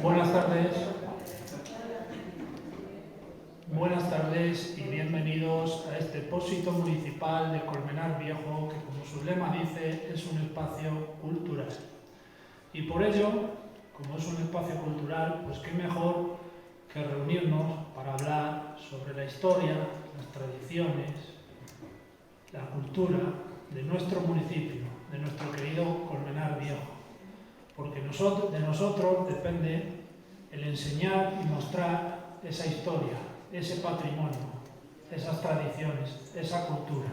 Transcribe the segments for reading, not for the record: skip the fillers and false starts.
Buenas tardes y bienvenidos a este Pósito Municipal de Colmenar Viejo, que como su lema dice, es un espacio cultural. Y por ello, como es un espacio cultural, pues qué mejor que reunirnos para hablar sobre la historia, las tradiciones, la cultura de nuestro municipio, de nuestro querido Colmenar Viejo. Porque de nosotros depende el enseñar y mostrar esa historia, ese patrimonio, esas tradiciones, esa cultura.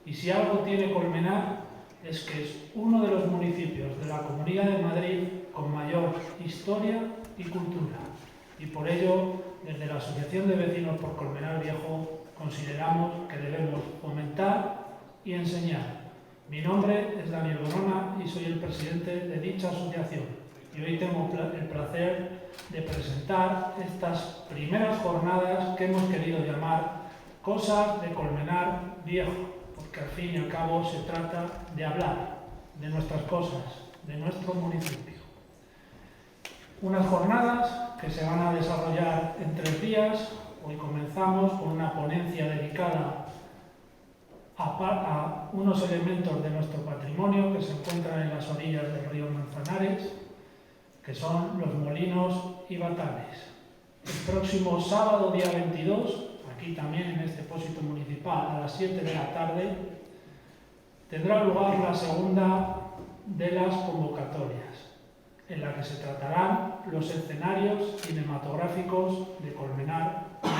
Y si algo tiene Colmenar es que es uno de los municipios de la Comunidad de Madrid con mayor historia y cultura. Y por ello, desde la Asociación de Vecinos por Colmenar Viejo, consideramos que debemos fomentar y enseñar. Mi nombre es Daniel Bonona y soy el presidente de dicha asociación. Y hoy tengo el placer de presentar estas primeras jornadas que hemos querido llamar Cosas de Colmenar Viejo, porque al fin y al cabo se trata de hablar de nuestras cosas, de nuestro municipio. Unas jornadas que se van a desarrollar en 3 días. Hoy comenzamos con una ponencia dedicada a unos elementos de nuestro patrimonio que se encuentran en las orillas del río Manzanares, que son los molinos y batanes. El próximo sábado, día 22, aquí también en este Pósito Municipal, a las 7 de la tarde, tendrá lugar la segunda de las convocatorias, en la que se tratarán los escenarios cinematográficos de Colmenar Viejo.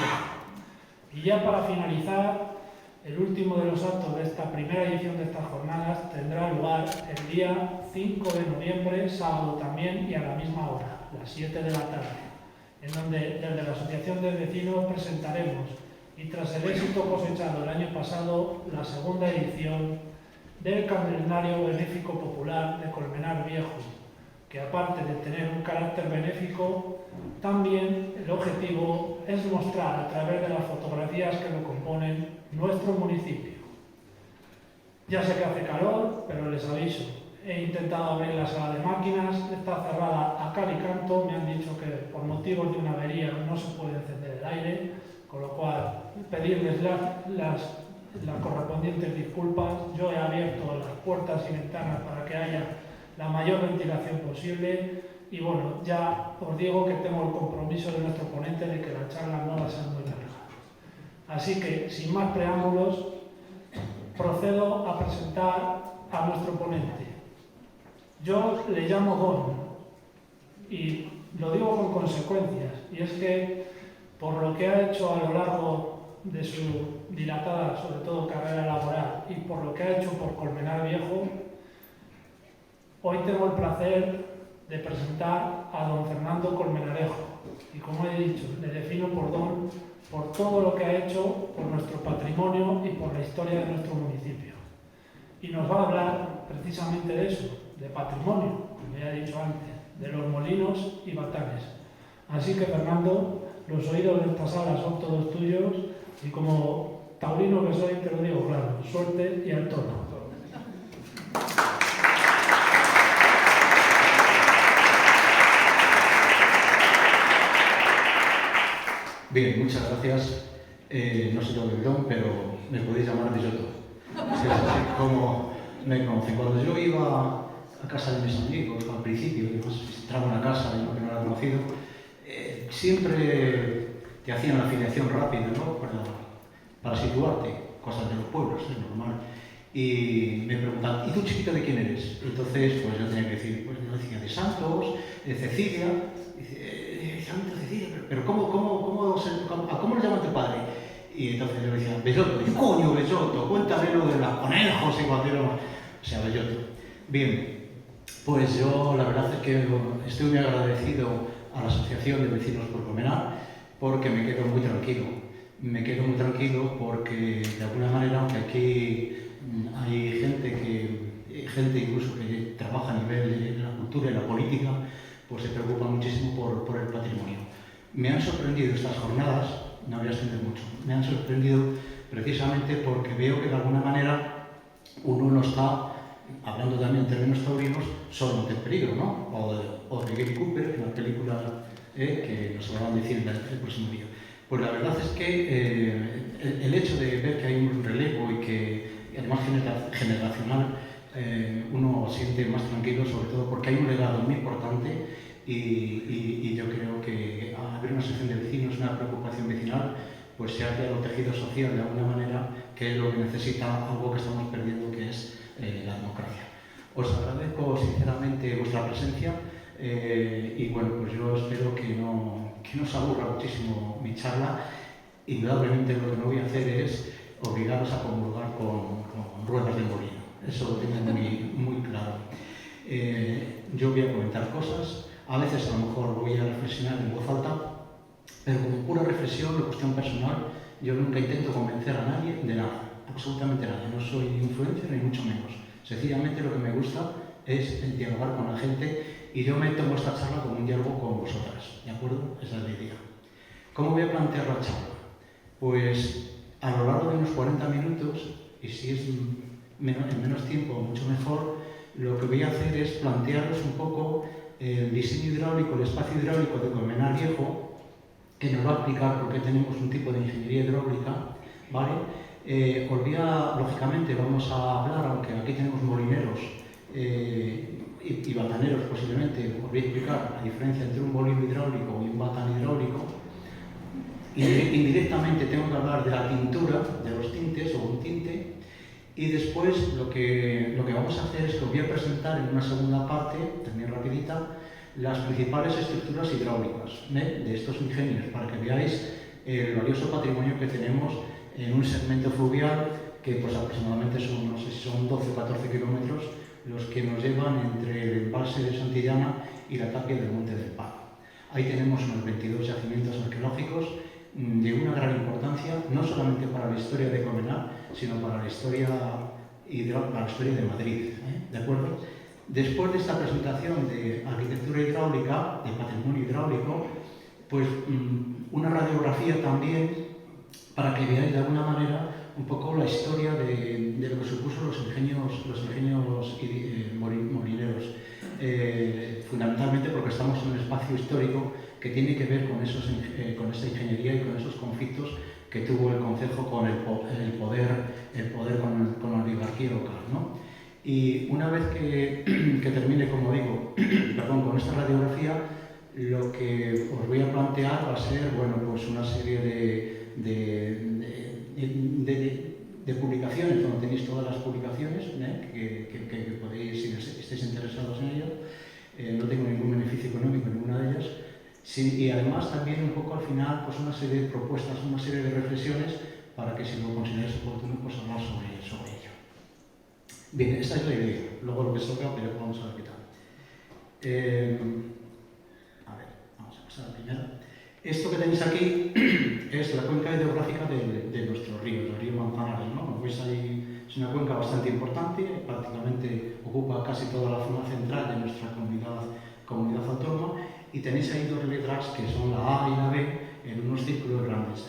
Y ya para finalizar, el último de los actos de esta primera edición de estas jornadas tendrá lugar el día 5 de noviembre, sábado también, y a la misma hora, las 7 de la tarde, en donde desde la Asociación de Vecinos presentaremos, y tras el éxito cosechado el año pasado, la segunda edición del Calendario Benéfico Popular de Colmenar Viejo, que aparte de tener un carácter benéfico, también el objetivo es mostrar a través de las fotografías que lo componen nuestro municipio. Ya sé que hace calor, pero les aviso, he intentado abrir la sala de máquinas, está cerrada a cal y canto, me han dicho que por motivos de una avería no se puede encender el aire, con lo cual pedirles las correspondientes disculpas. Yo he abierto las puertas y ventanas para que haya la mayor ventilación posible y bueno, ya os digo que tengo el compromiso de nuestro ponente de que la charla no va a ser muy larga. Así que, sin más preámbulos, procedo a presentar a nuestro ponente. Yo le llamo Don y lo digo con consecuencias, y es que por lo que ha hecho a lo largo de su dilatada, sobre todo, carrera laboral y por lo que ha hecho por Colmenar Viejo, hoy tengo el placer de presentar a don Fernando Colmenarejo. Y como he dicho, le defino por Don por todo lo que ha hecho por nuestro patrimonio y por la historia de nuestro municipio. Y nos va a hablar precisamente de eso, de patrimonio, como ya he dicho antes, de los molinos y batanes. Así que, Fernando, los oídos de esta sala son todos tuyos y como taurino que soy, te lo digo claro, suerte y al tono. Bien, muchas gracias. No soy yo Don, pero me podéis llamar Belloto. Es así como me conocen. Cuando yo iba a casa de mis amigos, al principio, visitaba una casa y no era conocido, siempre te hacían la afiliación rápida, ¿no? Para situarte, cosas de los pueblos, es normal. Y me preguntaban, ¿y tú, chiquito, de quién eres? Entonces, pues yo tenía que decir, pues yo decía de Santos, de Cecilia. Pero ¿cómo le llaman tu padre? Y entonces yo decía, Belloto. Y coño, Belloto, cuéntame lo de los conejos y cuando o sea, Belloto. Bien, pues yo la verdad es que estoy muy agradecido a la Asociación de Vecinos por Colmenar porque me quedo muy tranquilo. Me quedo muy tranquilo porque de alguna manera, aunque aquí hay gente incluso que trabaja a nivel de la cultura y la política, pues se preocupa muchísimo por el patrimonio. Me han sorprendido estas jornadas, no voy a extender mucho, me han sorprendido precisamente porque veo que de alguna manera uno no está, hablando también en términos taurinos, solo ante el peligro, ¿no? O de Gary Cooper, en la película que nos lo van a decir el próximo día. Pues la verdad es que el hecho de ver que hay un relevo y que además generacional, uno siente más tranquilo, sobre todo porque hay un legado muy importante y yo creo que al haber una asociación de vecinos, una preocupación vecinal, pues se ha creado tejido social de alguna manera, que es lo que necesita algo que estamos perdiendo, que es la democracia. Os agradezco sinceramente vuestra presencia y bueno, pues yo espero que no os aburra muchísimo mi charla. Indudablemente lo que no voy a hacer es obligaros a comulgar con ruedas de molino, eso lo tengo muy claro. Yo voy a comentar cosas, a veces a lo mejor voy a reflexionar en voz alta, pero como pura reflexión, de cuestión personal, yo nunca intento convencer a nadie de nada, absolutamente nada. No soy influencer ni mucho menos. Sencillamente lo que me gusta es dialogar con la gente y yo me tomo esta charla como un diálogo con vosotras, ¿de acuerdo? Esa es la idea. ¿Cómo voy a plantear la charla? Pues a lo largo de unos 40 minutos, y si es en menos tiempo, mucho mejor, lo que voy a hacer es plantearos un poco el diseño hidráulico, el espacio hidráulico de Colmenar Viejo, que nos va a explicar por qué tenemos un tipo de ingeniería hidráulica, ¿vale? Lógicamente, vamos a hablar, aunque aquí tenemos molineros y bataneros posiblemente, os voy a explicar la diferencia entre un molino hidráulico y un batán hidráulico. Indirectamente tengo que hablar de la tintura, de los tintes o un tinte, y después lo que vamos a hacer es que os voy a presentar en una segunda parte, también rapidita, las principales estructuras hidráulicas de estos ingenios, para que veáis el valioso patrimonio que tenemos en un segmento fluvial que pues aproximadamente son, no sé si son 12 o 14 kilómetros los que nos llevan entre el embalse de Santillana y la tapia del Monte del Palo. Ahí tenemos unos 22 yacimientos arqueológicos de una gran importancia, no solamente para la historia de Colmenar, sino para la historia de Madrid, ¿de acuerdo? Después de esta presentación de arquitectura hidráulica, de patrimonio hidráulico, pues una radiografía también para que veáis de alguna manera un poco la historia de lo que supuso los ingenios molineros. Fundamentalmente porque estamos en un espacio histórico que tiene que ver con esa ingeniería y con esos conflictos que tuvo el concejo con el poder con la oligarquía local, ¿no? Y una vez que termine, como digo, con esta radiografía, lo que os voy a plantear va a ser, bueno, pues una serie de publicaciones, donde tenéis todas las publicaciones que podéis, si estáis interesados en ello. No tengo ningún beneficio económico en ninguna de ellas. Sí, y además también un poco al final pues una serie de propuestas, una serie de reflexiones para que si lo consideráis oportuno pues hablar sobre ello. Bien, esta es la idea. Luego lo que salga, pero vamos a ver qué tal. A ver, vamos a pasar a la primera. Esto que tenéis aquí es la cuenca hidrográfica de nuestro río, del río Manzanares, ¿no? Como veis ahí es una cuenca bastante importante, prácticamente ocupa casi toda la zona central de nuestra comunidad autónoma, y tenéis ahí dos letras que son la A y la B en unos círculos grandes.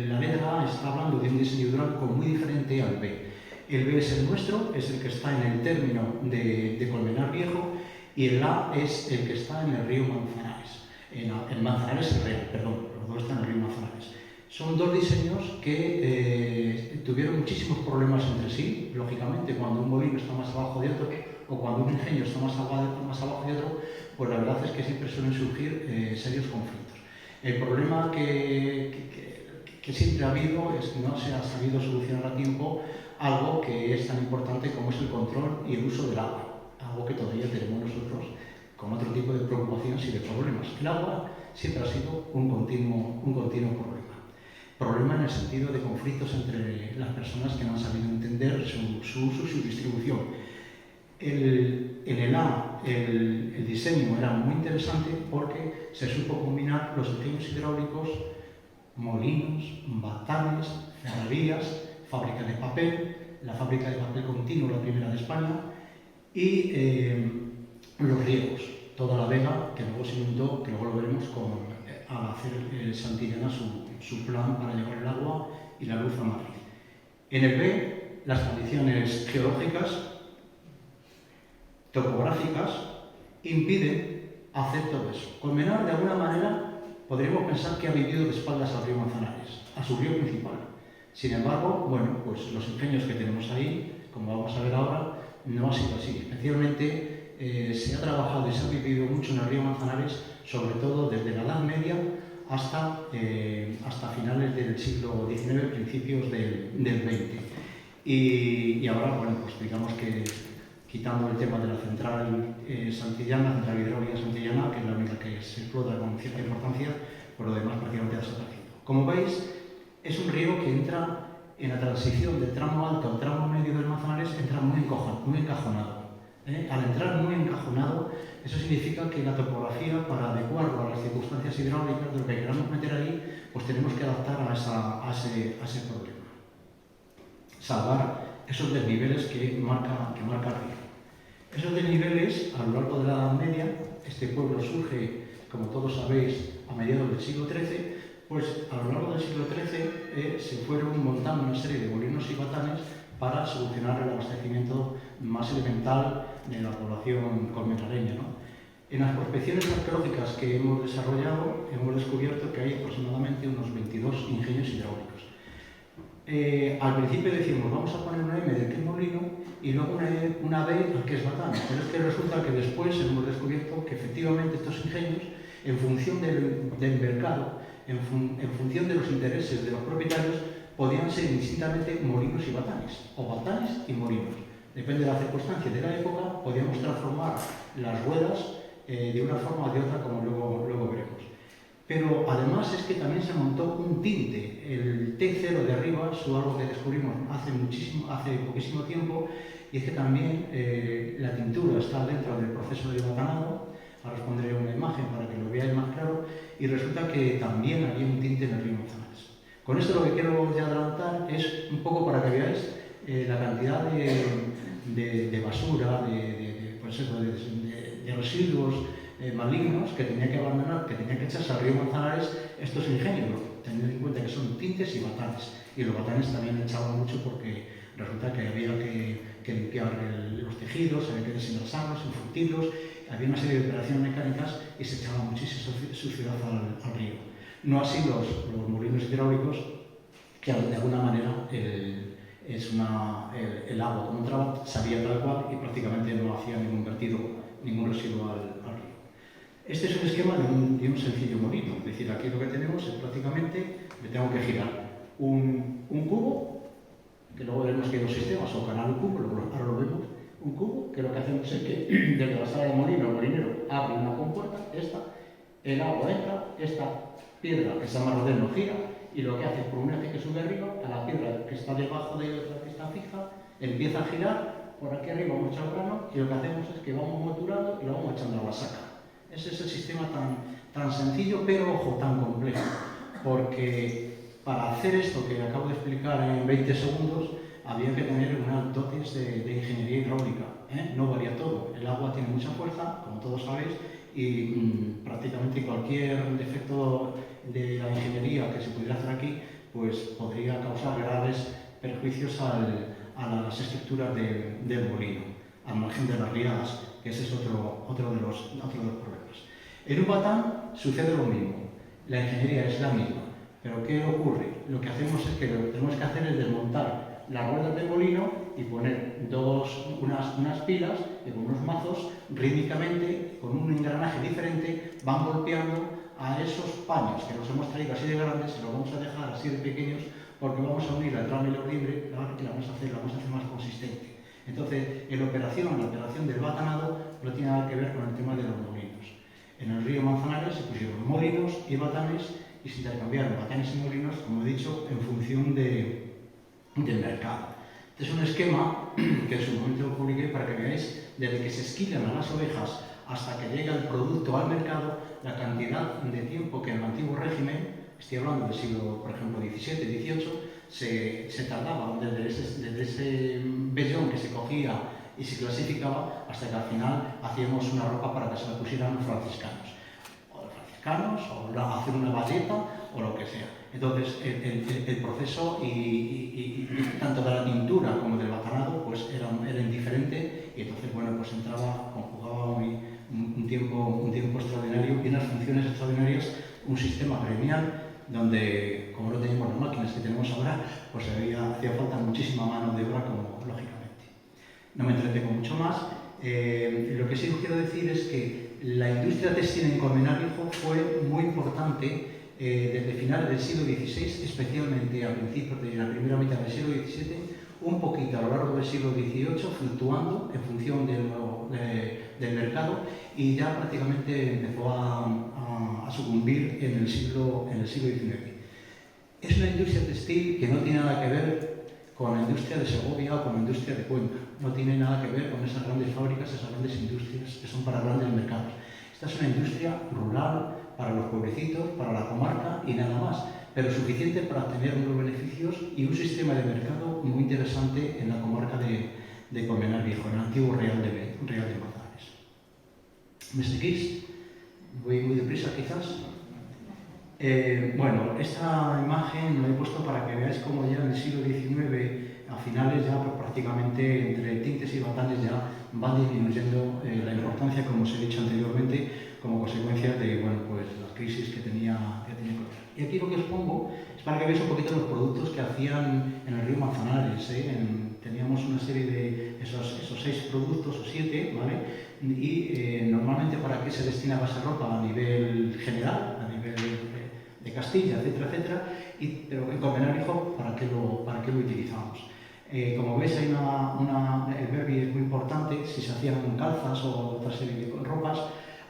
La letra A está hablando de un diseño hidráulico muy diferente al B. El B es el nuestro, es el que está en el término de Colmenar Viejo, y el A es el que está en el río Manzanares. En Manzanares el Real, perdón, los dos están en el río Manzanares. Son dos diseños que tuvieron muchísimos problemas entre sí, lógicamente, cuando un molino está más abajo de otro, o cuando un ingenio está más abajo de otro, pues la verdad es que siempre suelen surgir serios conflictos. El problema que siempre ha habido es que no se ha sabido solucionar a tiempo algo que es tan importante como es el control y el uso del agua, algo que todavía tenemos nosotros con otro tipo de preocupaciones y de problemas. El agua siempre ha sido un continuo problema. Problema en el sentido de conflictos entre las personas que no han sabido entender su uso y su distribución. En el A, el diseño era muy interesante porque se supo combinar los ingenios hidráulicos, molinos, batanes, ferrerías, fábrica de papel, la fábrica de papel continuo, la primera de España, y los riegos, toda la vega que luego se inundó, que luego lo veremos al hacer Santillana su plan para llevar el agua y la luz a Madrid. En el B, las condiciones geológicas, topográficas, impiden hacer todo eso. Colmenar, de alguna manera, podríamos pensar que ha vivido de espaldas al río Manzanares, a su río principal. Sin embargo, bueno, pues los ingenios que tenemos ahí, como vamos a ver ahora, no ha sido así. Especialmente se ha trabajado y se ha vivido mucho en el río Manzanares, sobre todo desde la Edad Media hasta finales del siglo XIX, principios del XX. Y ahora, bueno, pues digamos que quitando el tema de la central santillana, central hidráulica santillana, que es la única que se explota con cierta importancia, por lo demás prácticamente ha desaparecido. Como veis, es un río que entra en la transición del tramo alto al tramo medio del Manzanares, entra muy encajonado. Al entrar muy encajonado, eso significa que la topografía, para adecuarlo a las circunstancias hidráulicas de lo que queramos meter ahí, pues tenemos que adaptar a ese problema. Salvar esos desniveles que marca el río. Esos desniveles, a lo largo de la Edad Media, este pueblo surge, como todos sabéis, a mediados del siglo XIII, pues a lo largo del siglo XIII se fueron montando una serie de molinos y batanes para solucionar el abastecimiento más elemental de la población colmenareña, ¿no? En las prospecciones arqueológicas que hemos desarrollado, hemos descubierto que hay aproximadamente unos 22 ingenios hidráulicos. Al principio decimos, vamos a poner una M de qué molino y luego una B al que es batán. Pero es que resulta que después hemos descubierto que efectivamente estos ingenios, en función del mercado, en función de los intereses de los propietarios, podían ser indistintamente molinos y batanes, o batanes y molinos. Depende de la circunstancia de la época, podíamos transformar las ruedas de una forma o de otra, como luego veremos. Pero además es que también se montó un tinte, el T0 de arriba, es algo que descubrimos hace poquísimo tiempo, y es que también la tintura está dentro del proceso de batanado. Ahora os pondré una imagen para que lo veáis más claro, y resulta que también había un tinte en el río Manzanares. Con esto lo que quiero ya adelantar es un poco para que veáis la cantidad de basura, de residuos malignos que tenía que abandonar, que tenía que echarse al río Manzanares estos ingenios, teniendo en cuenta que son tintes y batanes. Y los batanes también echaban mucho porque resulta que había que limpiar los tejidos, había que desengrasarlos, infundirlos, había una serie de operaciones mecánicas y se echaba muchísima suciedad al río. No así los molinos hidráulicos, que de alguna manera el agua como entraba salía tal cual y prácticamente no hacía ningún vertido, ningún residuo al río. Este es un esquema de un sencillo molino, es decir, aquí lo que tenemos es prácticamente, me tengo que girar un cubo, que luego veremos que hay dos sistemas, o canal y cubo, ahora lo vemos, un cubo, que lo que hacemos es que desde la sala de molino, el molinero abre una compuerta, el agua entra, esta piedra que se llama rodeno gira, y lo que hace es, por una vez que sube arriba, a la piedra que está debajo de otra que está fija, empieza a girar, por aquí arriba vamos a echar grano, y lo que hacemos es que vamos moturando y lo vamos echando a la saca. Ese es el sistema tan sencillo, pero ojo, tan complejo, porque para hacer esto que acabo de explicar en 20 segundos, había que tener unas dotes de ingeniería hidráulica. No varía todo. El agua tiene mucha fuerza, como todos sabéis, y prácticamente cualquier defecto de la ingeniería que se pudiera hacer aquí, pues podría causar graves perjuicios a las estructuras del molino, al margen de las riadas, que ese es otro de los problemas. En un batán sucede lo mismo. La ingeniería es la misma. Pero ¿qué ocurre? Lo que hacemos es que lo que tenemos que hacer es desmontar las ruedas del molino y poner unas pilas y con unos mazos rítmicamente, con un engranaje diferente, van golpeando a esos paños que nos hemos traído así de grandes, y los vamos a dejar así de pequeños, porque vamos a unir la trama y la libre, y la vamos a hacer más consistente. Entonces, la operación del batanado no tiene nada que ver con el tema de los molinos. En el río Manzanares se pusieron molinos y batanes, y se intercambiaron batanes y molinos, como he dicho, en función del mercado. Este es un esquema que en su momento lo publiqué para que veáis, desde que se esquilan a las ovejas hasta que llega el producto al mercado, la cantidad de tiempo que en el antiguo régimen, estoy hablando del siglo, por ejemplo, XVII, XVIII, se tardaba desde ese vellón que se cogía y se clasificaba hasta que al final hacíamos una ropa para que se la pusieran los franciscanos, o hacer una bayeta o lo que sea. Entonces, el proceso y tanto de la tintura como del batanado pues era indiferente y entonces, bueno, pues conjugaba un tiempo extraordinario y unas funciones extraordinarias, un sistema gremial donde, como no teníamos las máquinas que tenemos ahora, pues hacía falta muchísima mano de obra, como lógicamente. No me entretengo mucho más. Lo que sí os quiero decir es que la industria textil en Colmenar Viejo fue muy importante desde finales del siglo XVI, especialmente a principios de la primera mitad del siglo XVII, un poquito a lo largo del siglo XVIII, fluctuando en función del mercado, y ya prácticamente empezó a sucumbir en el siglo XIX. Es una industria textil que no tiene nada que ver con la industria de Segovia o con la industria de Cuenca. No tiene nada que ver con esas grandes fábricas, esas grandes industrias que son para grandes mercados. Esta es una industria rural, para los pueblecitos, para la comarca y nada más, pero suficiente para tener unos beneficios y un sistema de mercado muy interesante en la comarca de Colmenar Viejo, en el antiguo Real de Manzanares. ¿Me seguís? Voy muy deprisa quizás. Bueno, esta imagen la he puesto para que veáis cómo ya en el siglo XIX, a finales ya pues, prácticamente entre tintes y batanes ya van disminuyendo la importancia, como os he dicho anteriormente, como consecuencia de bueno, pues, la crisis que tenía Colmenar. Y aquí lo que os pongo es para que veáis un poquito los productos que hacían en el río Manzanares. Teníamos una serie de esos 6 productos o 7, ¿vale? Y normalmente para qué se destinaba esa ropa a nivel general, a nivel de Castilla, etcétera, etcétera, pero en Colmenar Viejo, ¿para qué lo utilizamos? Como veis, hay el verbi es muy importante, si se hacían calzas o otra serie de ropas,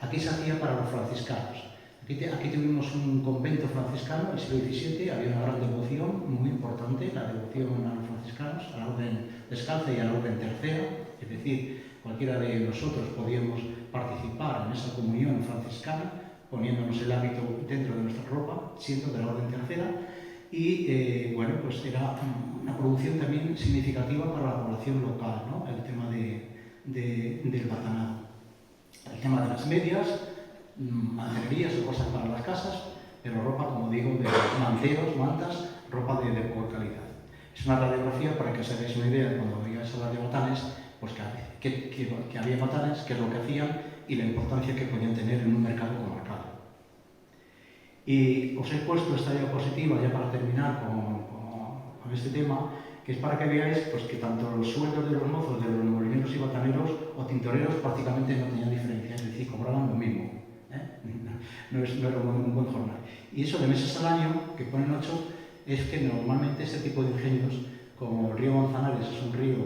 aquí se hacía para los franciscanos. Aquí tuvimos un convento franciscano, el siglo XVII, había una gran devoción muy importante, la devoción a los franciscanos, a la orden descalza y a la orden tercera, es decir, cualquiera de nosotros podíamos participar en esa comunión franciscana, poniéndonos el hábito dentro de nuestra ropa, siendo de la orden tercera, y bueno, pues era una producción también significativa para la población local, ¿no? El tema del batanado. El tema de las medias, mantenerías o cosas para las casas, pero ropa, como digo, de manteos, mantas, ropa de poca calidad. Es una radiografía para que os hagáis una idea de cuando oigáis hablar de batanes, pues que había batanes, qué es lo que hacían y la importancia que podían tener en un mercado comarcal. Y os he puesto esta diapositiva ya para terminar con este tema, que es para que veáis pues, que tanto los sueldos de los mozos, de los molineros y bataneros o tintoreros prácticamente no tenían diferencia, es decir, cobraban lo mismo. No era un buen jornal. Y eso de meses al año, que ponen 8, es que normalmente este tipo de ingenios, como el río Manzanares es un río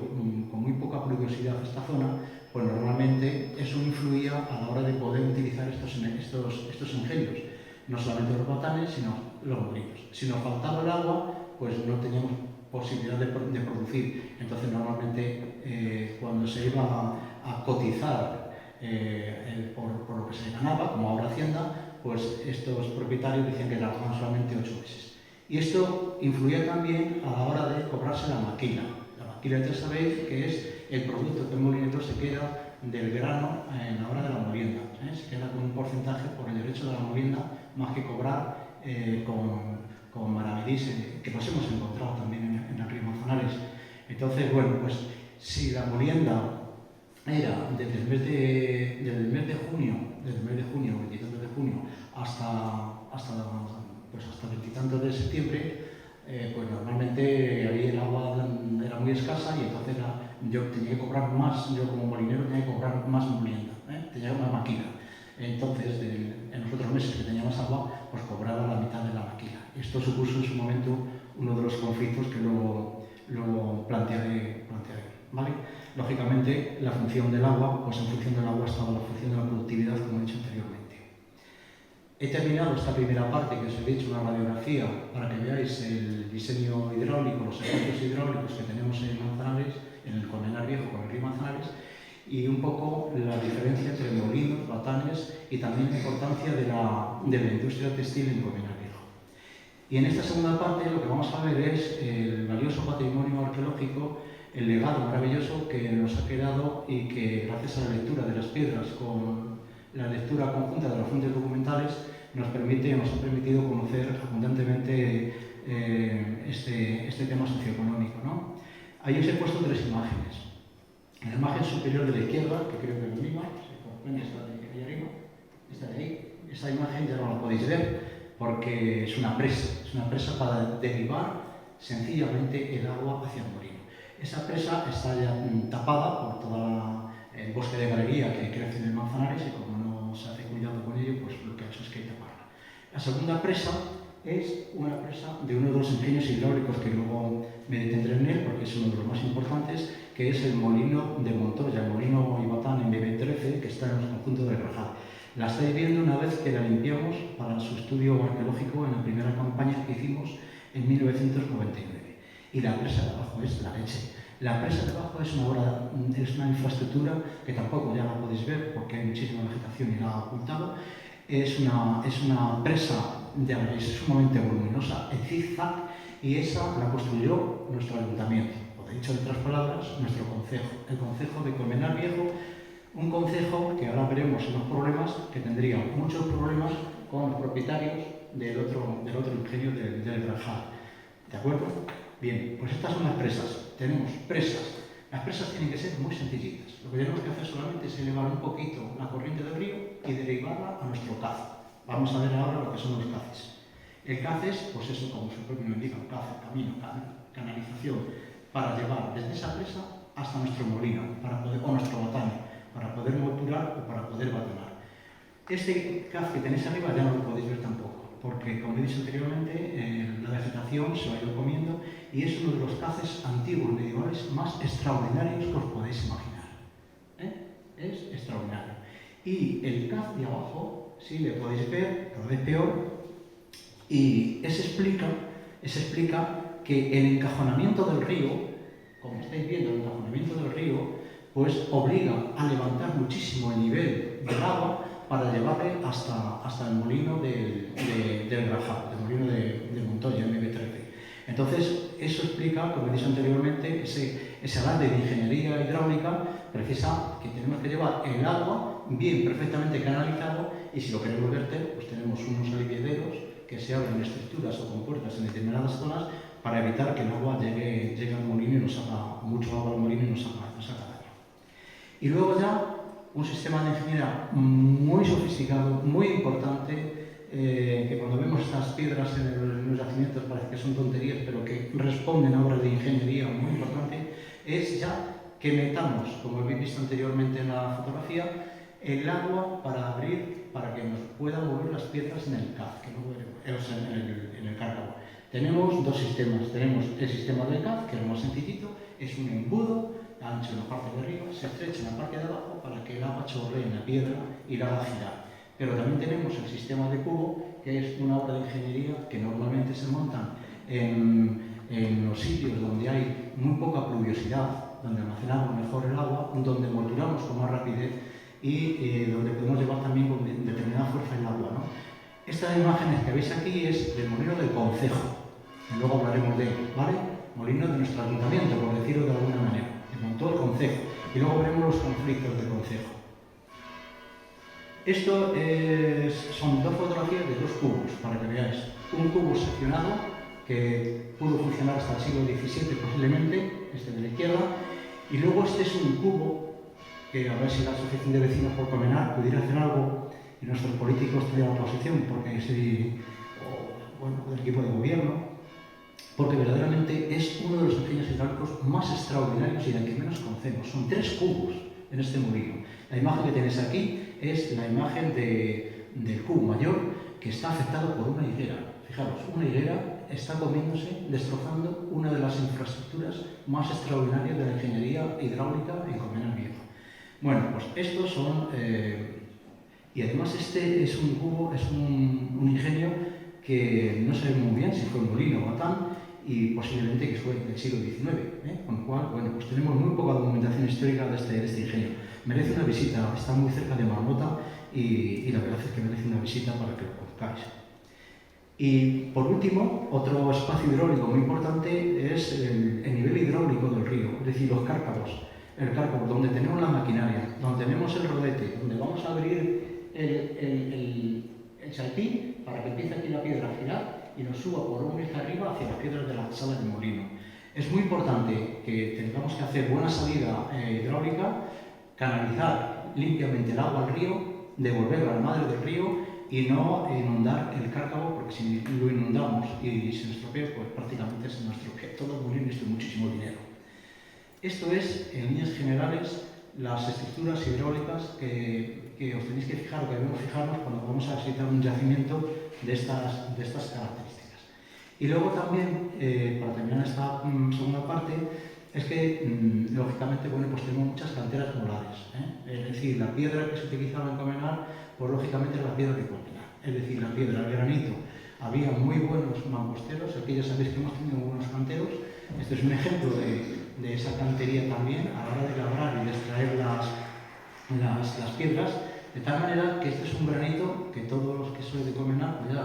con muy poca pluviosidad en esta zona, pues normalmente eso influía a la hora de poder utilizar estos ingenios. No solamente los batanes, sino los molinos. Si nos faltaba el agua, pues no teníamos posibilidad de producir. Entonces normalmente cuando se iba a cotizar por lo que se ganaba, como ahora Hacienda, pues estos propietarios decían que trabajaban solamente 8 meses. Y esto influía también a la hora de cobrarse la maquila. La maquila, ya sabéis que es el producto que el molinero se queda del grano en la hora de la molienda. Se queda con un porcentaje por el derecho de la molienda, más que cobrar con maravedís, que nos hemos encontrado también en el río Manzanares. Entonces, bueno, pues si la molienda era desde el mes de junio, 23 de junio, hasta veintitantos de septiembre, pues normalmente ahí el agua era muy escasa y entonces yo tenía que cobrar más, yo como molinero tenía que cobrar más molienda, tenía una maquila. Entonces, en los otros meses que tenía más agua, pues cobraba la mitad de la maquila. Esto supuso en su momento uno de los conflictos que lo plantearé, ¿vale? Lógicamente, la función del agua, pues en función del agua estaba la función de la productividad, como he dicho anteriormente. He terminado esta primera parte, que os he dicho, una radiografía, para que veáis el diseño hidráulico, los espacios hidráulicos que tenemos en Manzanares, en el Colmenar Viejo con el río Manzanares, y un poco la diferencia entre molinos, batanes y también la importancia de la industria textil en Colmenar Viejo. Y en esta segunda parte lo que vamos a ver es el valioso patrimonio arqueológico, el legado maravilloso que nos ha quedado y que gracias a la lectura de las piedras con la lectura conjunta de las fuentes documentales nos ha permitido conocer abundantemente este tema socioeconómico, ¿no? Ahí os he puesto 3 imágenes. En la imagen superior de la izquierda, que creo que es la misma, se comprende esta de ahí arriba, esta de ahí, esa imagen ya no la podéis ver porque es una presa para derivar sencillamente el agua hacia el molino. Esa presa está ya tapada por todo el bosque de galería que crece en el Manzanares y como no se hace cuidado con ello, pues lo que ha hecho es que taparla. La segunda presa es una presa de uno de los ingenios hidráulicos que luego me detendré en él porque es uno de los más importantes, que es el molino de Montoya, el molino Ibatán en BB13, que está en el conjunto del Grajal. La estáis viendo una vez que la limpiamos para su estudio arqueológico en la primera campaña que hicimos en 1999. Y la presa de abajo es la leche. La presa de abajo es una infraestructura que tampoco ya la podéis ver porque hay muchísima vegetación y la ha ocultado. Es una presa es sumamente voluminosa, en zigzag, y esa la construyó nuestro ayuntamiento, o dicho de otras palabras, nuestro concejo, el concejo de Colmenar Viejo, un concejo que ahora veremos unos problemas, que tendría muchos problemas con los propietarios del otro ingenio del Grajal. ¿De acuerdo? Bien, pues estas son las presas. Tenemos presas. Las presas tienen que ser muy sencillitas. Lo que tenemos que hacer solamente es elevar un poquito la corriente del río y derivarla a nuestro caz. Vamos a ver ahora lo que son los caces. El caz es, pues eso, como su propio nombre indica, un caz, camino, canalización, para llevar desde esa presa hasta nuestro molino, o nuestro batán, para poder moturar o para poder batonar. Este caz que tenéis arriba ya no lo podéis ver tampoco, porque, como he dicho anteriormente, la vegetación se va a ir comiendo y es uno de los caces antiguos medievales más extraordinarios que os podéis imaginar. Es extraordinario. Y el caz de abajo, sí, le podéis ver, cada vez peor, y ese explica que el encajonamiento del río, como estáis viendo, el encajonamiento del río, pues obliga a levantar muchísimo el nivel del agua para llevarle hasta el molino del Grajal, el molino de Montoya, MB13. Entonces, eso explica, como he dicho anteriormente, ese alarde de ingeniería hidráulica precisa que tenemos que llevar el agua bien perfectamente canalizado y si lo queremos verter, pues tenemos unos aliviaderos que se abren en estructuras o compuertas en determinadas zonas para evitar que el agua llegue al molino y nos haga mucho agua al molino y nos haga daño. Y luego ya un sistema de ingeniería muy sofisticado, muy importante, que cuando vemos estas piedras en los yacimientos parece que son tonterías, pero que responden a obras de ingeniería muy importante, es ya que metamos, como habéis visto anteriormente en la fotografía, el agua para abrir, para que nos puedan mover las piedras en el caz, en el cárcamo. Tenemos 2 sistemas. Tenemos el sistema del caz, que es lo más sencillito, es un embudo ancho en la parte de arriba, se estrecha en la parte de abajo para que el agua chorree en la piedra y la haga girar. Pero también tenemos el sistema de cubo, que es una obra de ingeniería que normalmente se montan en los sitios donde hay muy poca pluviosidad, donde almacenamos mejor el agua, donde molturamos con más rapidez y donde podemos llevar también con determinada fuerza el agua, ¿no? Estas imágenes que veis aquí es del molino del concejo, y luego hablaremos de él, ¿vale? Molino de nuestro ayuntamiento, por decirlo de alguna manera, que montó el concejo, y luego veremos los conflictos del concejo. Esto son 2 fotografías de 2 cubos, para que veáis. Un cubo seccionado, que pudo funcionar hasta el siglo XVII posiblemente, este de la izquierda, y luego este es un cubo que a ver si la Asociación de Vecinos por Colmenar pudiera hacer algo y nuestros políticos tuvieran oposición, porque el equipo de gobierno, porque verdaderamente es uno de los ingenios hidráulicos más extraordinarios y del que menos conocemos. Son 3 cubos en este molino. La imagen que tenéis aquí es la imagen del cubo mayor que está afectado por una higuera. Fijaros, una higuera está comiéndose, destrozando una de las infraestructuras más extraordinarias de la ingeniería hidráulica en Colmenar Viejo. Bueno, pues estos son... y además este es un cubo, es un ingenio que no sabemos muy bien si fue un molino o batán y posiblemente que fue del siglo XIX, con lo cual, bueno, pues tenemos muy poca documentación histórica de este ingenio. Merece una visita, está muy cerca de Marmota y la verdad es que merece una visita para que lo conozcáis. Y por último, otro espacio hidráulico muy importante es el nivel hidráulico del río, es decir, los cárcavos. El cárcavo, donde tenemos la maquinaria, donde tenemos el rodete, donde vamos a abrir el ese alpín para que empiece aquí la piedra a girar y nos suba por un eje arriba hacia las piedras de la sala del molino. Es muy importante que tengamos que hacer buena salida hidráulica, canalizar limpiamente el agua al río, devolverla al madre del río y no inundar el cárcavo, porque si lo inundamos y se nos estropea, pues prácticamente se nos estropea todo el molino y esto es muchísimo dinero. Esto es, en líneas generales, las estructuras hidráulicas que os tenéis que fijar o que debemos fijarnos cuando vamos a visitar un yacimiento de estas características. Y luego también, para terminar esta segunda parte, es que, lógicamente, bueno, pues tenemos muchas canteras molares. Es decir, la piedra que se utilizaba en Comenar, pues lógicamente es la piedra de Comenar. Es decir, la piedra, el granito. Había muy buenos mamposteros, aquí ya sabéis que hemos tenido buenos canteros. Este es un ejemplo de esa cantería también, a la hora de labrar y de extraer las piedras, de tal manera que este es un granito que todos los que sois de Comenar pues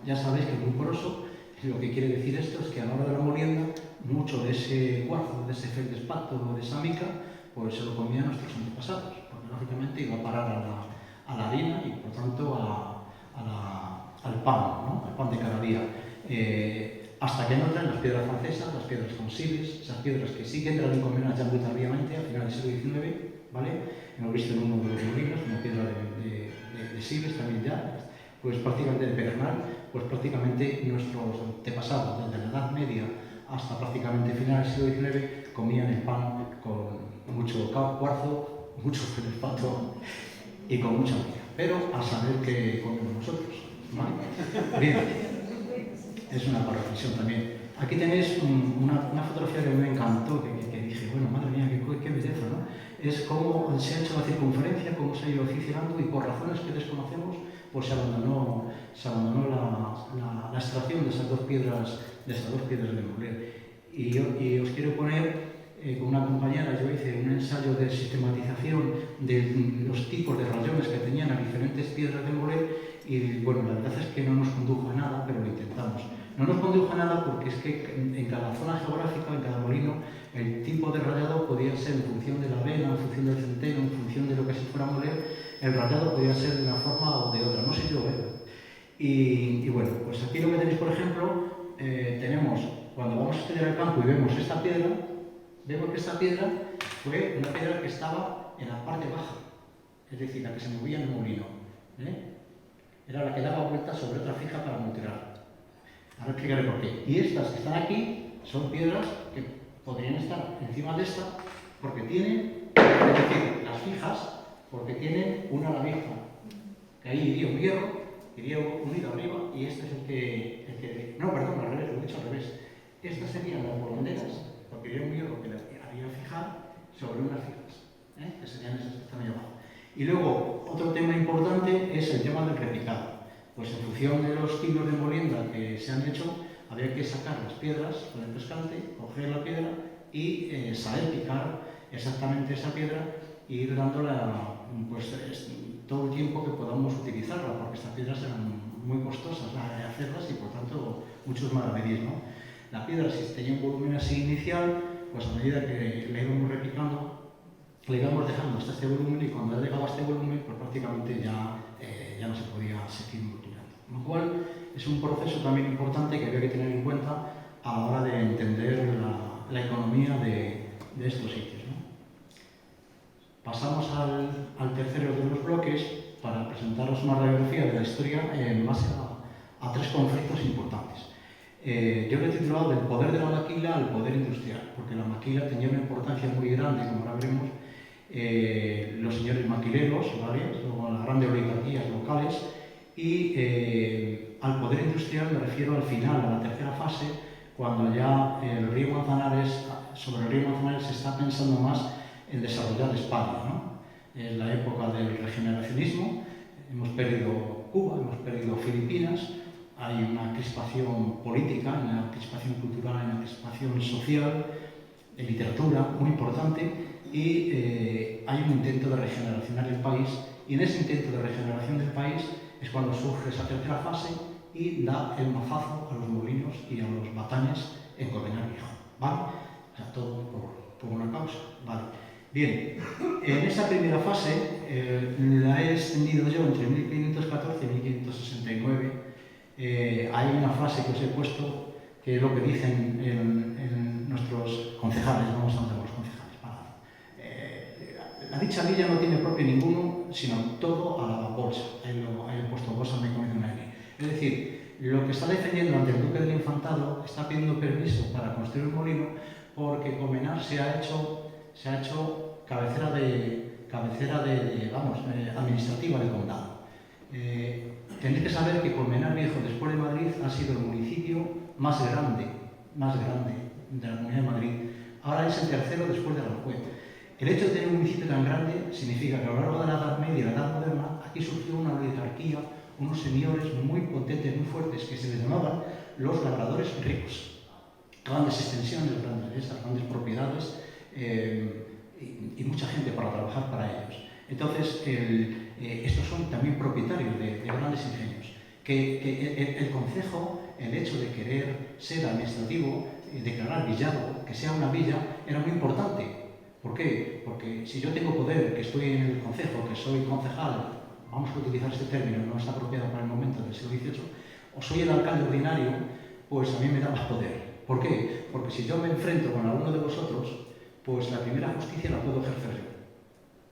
ya sabéis que es muy poroso. Lo que quiere decir esto es que a la hora de la molienda, mucho de ese cuarzo, de ese feldespato o de esa mica, pues se lo comían nuestros antepasados, porque lógicamente iba a parar a la harina y por tanto al pan, ¿no? Al pan de cada día. Hasta que no entran las piedras francesas, las piedras fonsiles, esas piedras que sí que entran en Comenar ya muy tardíamente, a finales del siglo XIX, ¿vale? Hemos visto en uno de los molinos, una piedra de Siles también ya, pues prácticamente de Pedernal, pues prácticamente nuestros antepasados, desde la Edad Media hasta prácticamente finales del siglo XIX, comían el pan con mucho cuarzo, mucho feldespato y con mucha miga. Pero a saber qué comemos nosotros, ¿vale? Bien, es una reflexión también. Aquí tenéis una fotografía que me encantó, que dije, bueno, madre mía, qué belleza, ¿no? Es cómo se ha hecho la circunferencia, cómo se ha ido cicerando y por razones que desconocemos, pues se abandonó la extracción de esas dos piedras de Moler. Y os quiero poner, con una compañera, yo hice un ensayo de sistematización de los tipos de rayones que tenían las diferentes piedras de Moler y bueno, la verdad es que no nos condujo a nada, pero lo intentamos. No nos condujo a nada porque es que en cada zona geográfica, en cada molino, el tipo de rayado podía ser en función de la avena, en función del centeno, en función de lo que se fuera a moler, el rayado podía ser de una forma o de otra, no sé yo, Y bueno, pues aquí lo que tenéis, por ejemplo, tenemos, cuando vamos a estudiar el campo y vemos esta piedra, vemos que esta piedra fue una piedra que estaba en la parte baja, es decir, la que se movía en el molino. Era la que daba vueltas sobre otra fija para mutilar. Ahora explicaré por qué. Y estas que están aquí son piedras que podrían estar encima de esta porque tienen, es decir, las fijas, porque tienen una lavija, que ahí iría un hierro, iría unido arriba, y este es el que no, perdón, al revés, lo he dicho al revés. Estas serían las volanderas, porque iría un hierro que las haría fijar sobre unas fijas, que serían esas que están ahí abajo. Y luego, otro tema importante es el tema del repicado. Pues en función de los kilos de molienda que se han hecho, había que sacar las piedras con el pescante, coger la piedra y saber picar exactamente esa piedra e ir dándola pues, todo el tiempo que podamos utilizarla, porque estas piedras eran muy costosas de hacerlas y por tanto muchos maravedíes, ¿no? La piedra, si tenía un volumen así inicial, pues a medida que le íbamos repicando, le íbamos dejando hasta este volumen y cuando ya llegaba a este volumen, pues prácticamente ya no se podía seguir multiplicando. Con lo cual, es un proceso también importante que había que tener en cuenta a la hora de entender la economía de estos sitios, ¿no? Pasamos al tercero de los bloques para presentaros una radiografía de la historia en base a tres conflictos importantes. Yo lo he titulado del poder de la maquila al poder industrial, porque la maquila tenía una importancia muy grande, como ahora veremos, los señores maquileros, ¿vale? Luego las grandes oligarquías locales, y al poder industrial me refiero al final, a la tercera fase, cuando ya sobre el río Manzanares se está pensando más en desarrollar España, ¿no? Es la época del regeneracionismo, hemos perdido Cuba, hemos perdido Filipinas, hay una crispación política, una crispación cultural, una crispación social, de literatura muy importante, y hay un intento de regeneracionar el país, y en ese intento de regeneración del país es cuando surge esa tercera fase y da el mazazo a los molinos y a los batañes en Cobeñar Viejo, ¿vale? O sea, todo por una causa, ¿vale? Bien, en esta primera fase la he extendido yo entre 1514 y 1569. Hay una frase que os he puesto que es lo que dicen en nuestros concejales, vamos a hablar de los concejales. La dicha villa no tiene propio ninguno, sino todo a la bolsa. Ahí he puesto bolsa, me he comido una N. Es decir, lo que está defendiendo ante el Duque del Infantado está pidiendo permiso para construir un molino porque Colmenar se ha hecho cabecera administrativa del condado. Tenéis que saber que Colmenar Viejo, después de Madrid, ha sido el municipio más grande de la Comunidad de Madrid. Ahora es el tercero después de Aranjuez. El hecho de tener un municipio tan grande significa que a lo largo de la Edad Media y la Edad Moderna aquí surgió una oligarquía, unos señores muy potentes, muy fuertes, que se les llamaban los labradores ricos. Grandes extensiones, grandes propiedades y mucha gente para trabajar para ellos. Entonces, estos son también propietarios de grandes ingenios. Que el concejo, el hecho de querer ser administrativo, declarar villado, que sea una villa, era muy importante. ¿Por qué? Porque si yo tengo poder, que estoy en el concejo, que soy concejal, vamos a utilizar este término, no está apropiado para el momento del siglo XVIII, o soy el alcalde ordinario, pues a mí me da más poder. ¿Por qué? Porque si yo me enfrento con alguno de vosotros, pues la primera justicia la puedo ejercer yo.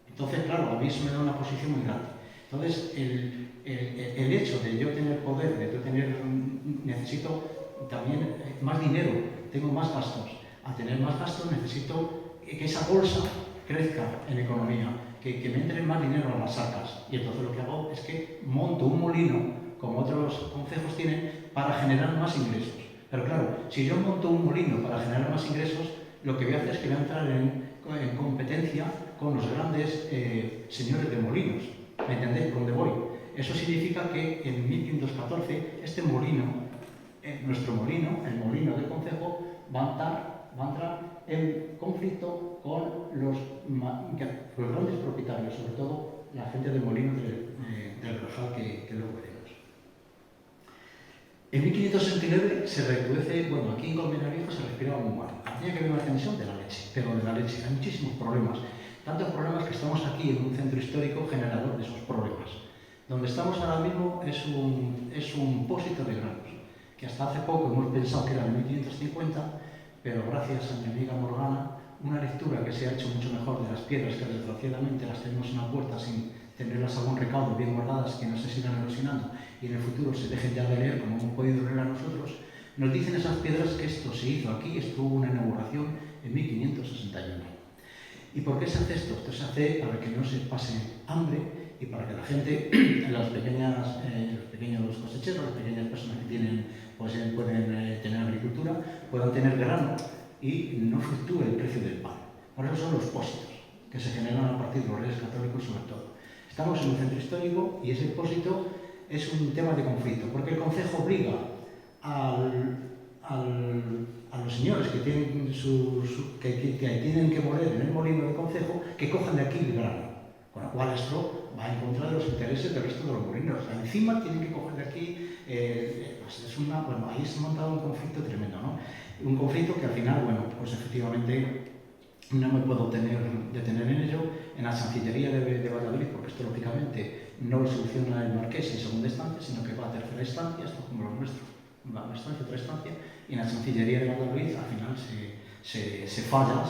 Entonces, claro, a mí eso me da una posición muy grande. Entonces, el hecho de yo tener poder, de yo necesito también más dinero, tengo más gastos. Al tener más gastos necesito que esa bolsa crezca en economía, que me entre más dinero a las arcas. Y entonces lo que hago es que monto un molino, como otros concejos tienen, para generar más ingresos. Pero claro, si yo monto un molino para generar más ingresos, lo que voy a hacer es que voy a entrar en competencia con los grandes señores de molinos. ¿Me entendéis por dónde voy? Eso significa que en 1514 este molino, nuestro molino, el molino del concejo, va a entrar en conflicto con los grandes propietarios, sobre todo la gente del molino del Rajal que luego veremos. En 1569 se reduce, bueno, aquí en Colmenar Viejo se respiraba muy mal. Tenía que haber una tensión de la leche, pero de la leche. Hay muchísimos problemas. Tantos problemas que estamos aquí en un centro histórico generador de esos problemas. Donde estamos ahora mismo es un pósito de granos, que hasta hace poco hemos pensado que era de 1550, pero gracias a mi amiga Morgana, una lectura que se ha hecho mucho mejor de las piedras que desgraciadamente las tenemos en la puerta sin tenerlas a buen recaudo, bien guardadas, que no se sigan erosionando y en el futuro se dejen ya de leer como hemos podido leer a nosotros, nos dicen esas piedras que esto se hizo aquí, estuvo una inauguración en 1561. ¿Y por qué se hace esto? Esto se hace para que no se pase hambre y para que la gente, los pequeños cosecheros, las pequeñas personas que pueden tener agricultura, puedan tener grano y no fluctúe el precio del pan. Por eso son los pósitos, que se generan a partir de los reyes católicos sobre todo. Estamos en un centro histórico y ese pósito es un tema de conflicto, porque el concejo obliga a los señores que tienen que tienen que moler en el molino del concejo que cojan de aquí el grano, con lo cual esto va en contra de los intereses del resto de los molinos. O sea, encima tienen que coger de aquí, ahí se ha montado un conflicto tremendo, ¿no? Un conflicto que al final, bueno, pues efectivamente no me puedo detener en ello, en la Chancillería de Valladolid, porque esto lógicamente no lo soluciona el Marqués en segunda instancia, sino que va a tercera instancia, esto como lo nuestro, va a una instancia, otra instancia, y en la Chancillería de Valladolid al final se falla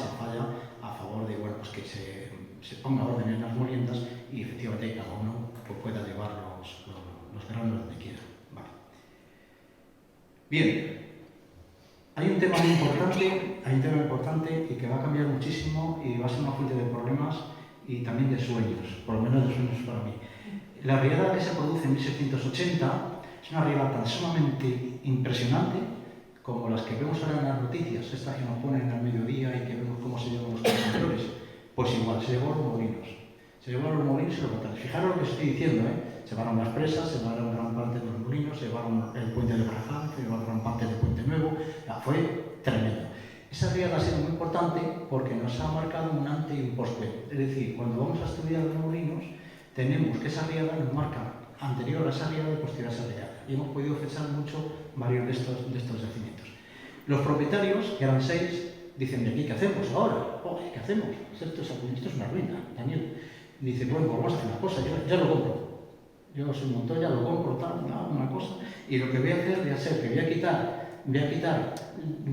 a favor de, bueno, pues que se ponga orden en las moliendas y efectivamente cada uno pues, pueda llevar los granos donde quiera. Vale. Bien. Hay un tema muy importante y que va a cambiar muchísimo y va a ser una fuente de problemas y también de sueños, por lo menos de sueños para mí. La riada que se produce en 1680 es una riada tan sumamente impresionante como las que vemos ahora en las noticias, estas que nos ponen al mediodía y que vemos cómo se llevan los contenedores. Pues igual, se llevaron los molinos. Se llevaron los molinos y los botanes. Fijaros lo que estoy diciendo, ¿eh? Se llevaron las presas, se llevaron gran parte de los molinos, se llevaron el puente de Brajal, se llevaron gran parte del Puente Nuevo. Fue tremendo. Esa riada ha sido muy importante porque nos ha marcado un antes y un después. Es decir, cuando vamos a estudiar los molinos, tenemos que esa riada nos marca anterior a esa riada y posterior a esa riada. Y hemos podido fechar mucho varios de estos yacimientos. Los propietarios, que eran 6, dicen, ¿de aquí qué hacemos ahora? Joder, ¿qué hacemos? Esto es una ruina, Daniel. Dice, bueno, pues vamos a hacer una cosa, ya lo compro. Yo soy Montoya, lo compro, tal, una cosa, y lo que voy a hacer que voy a quitar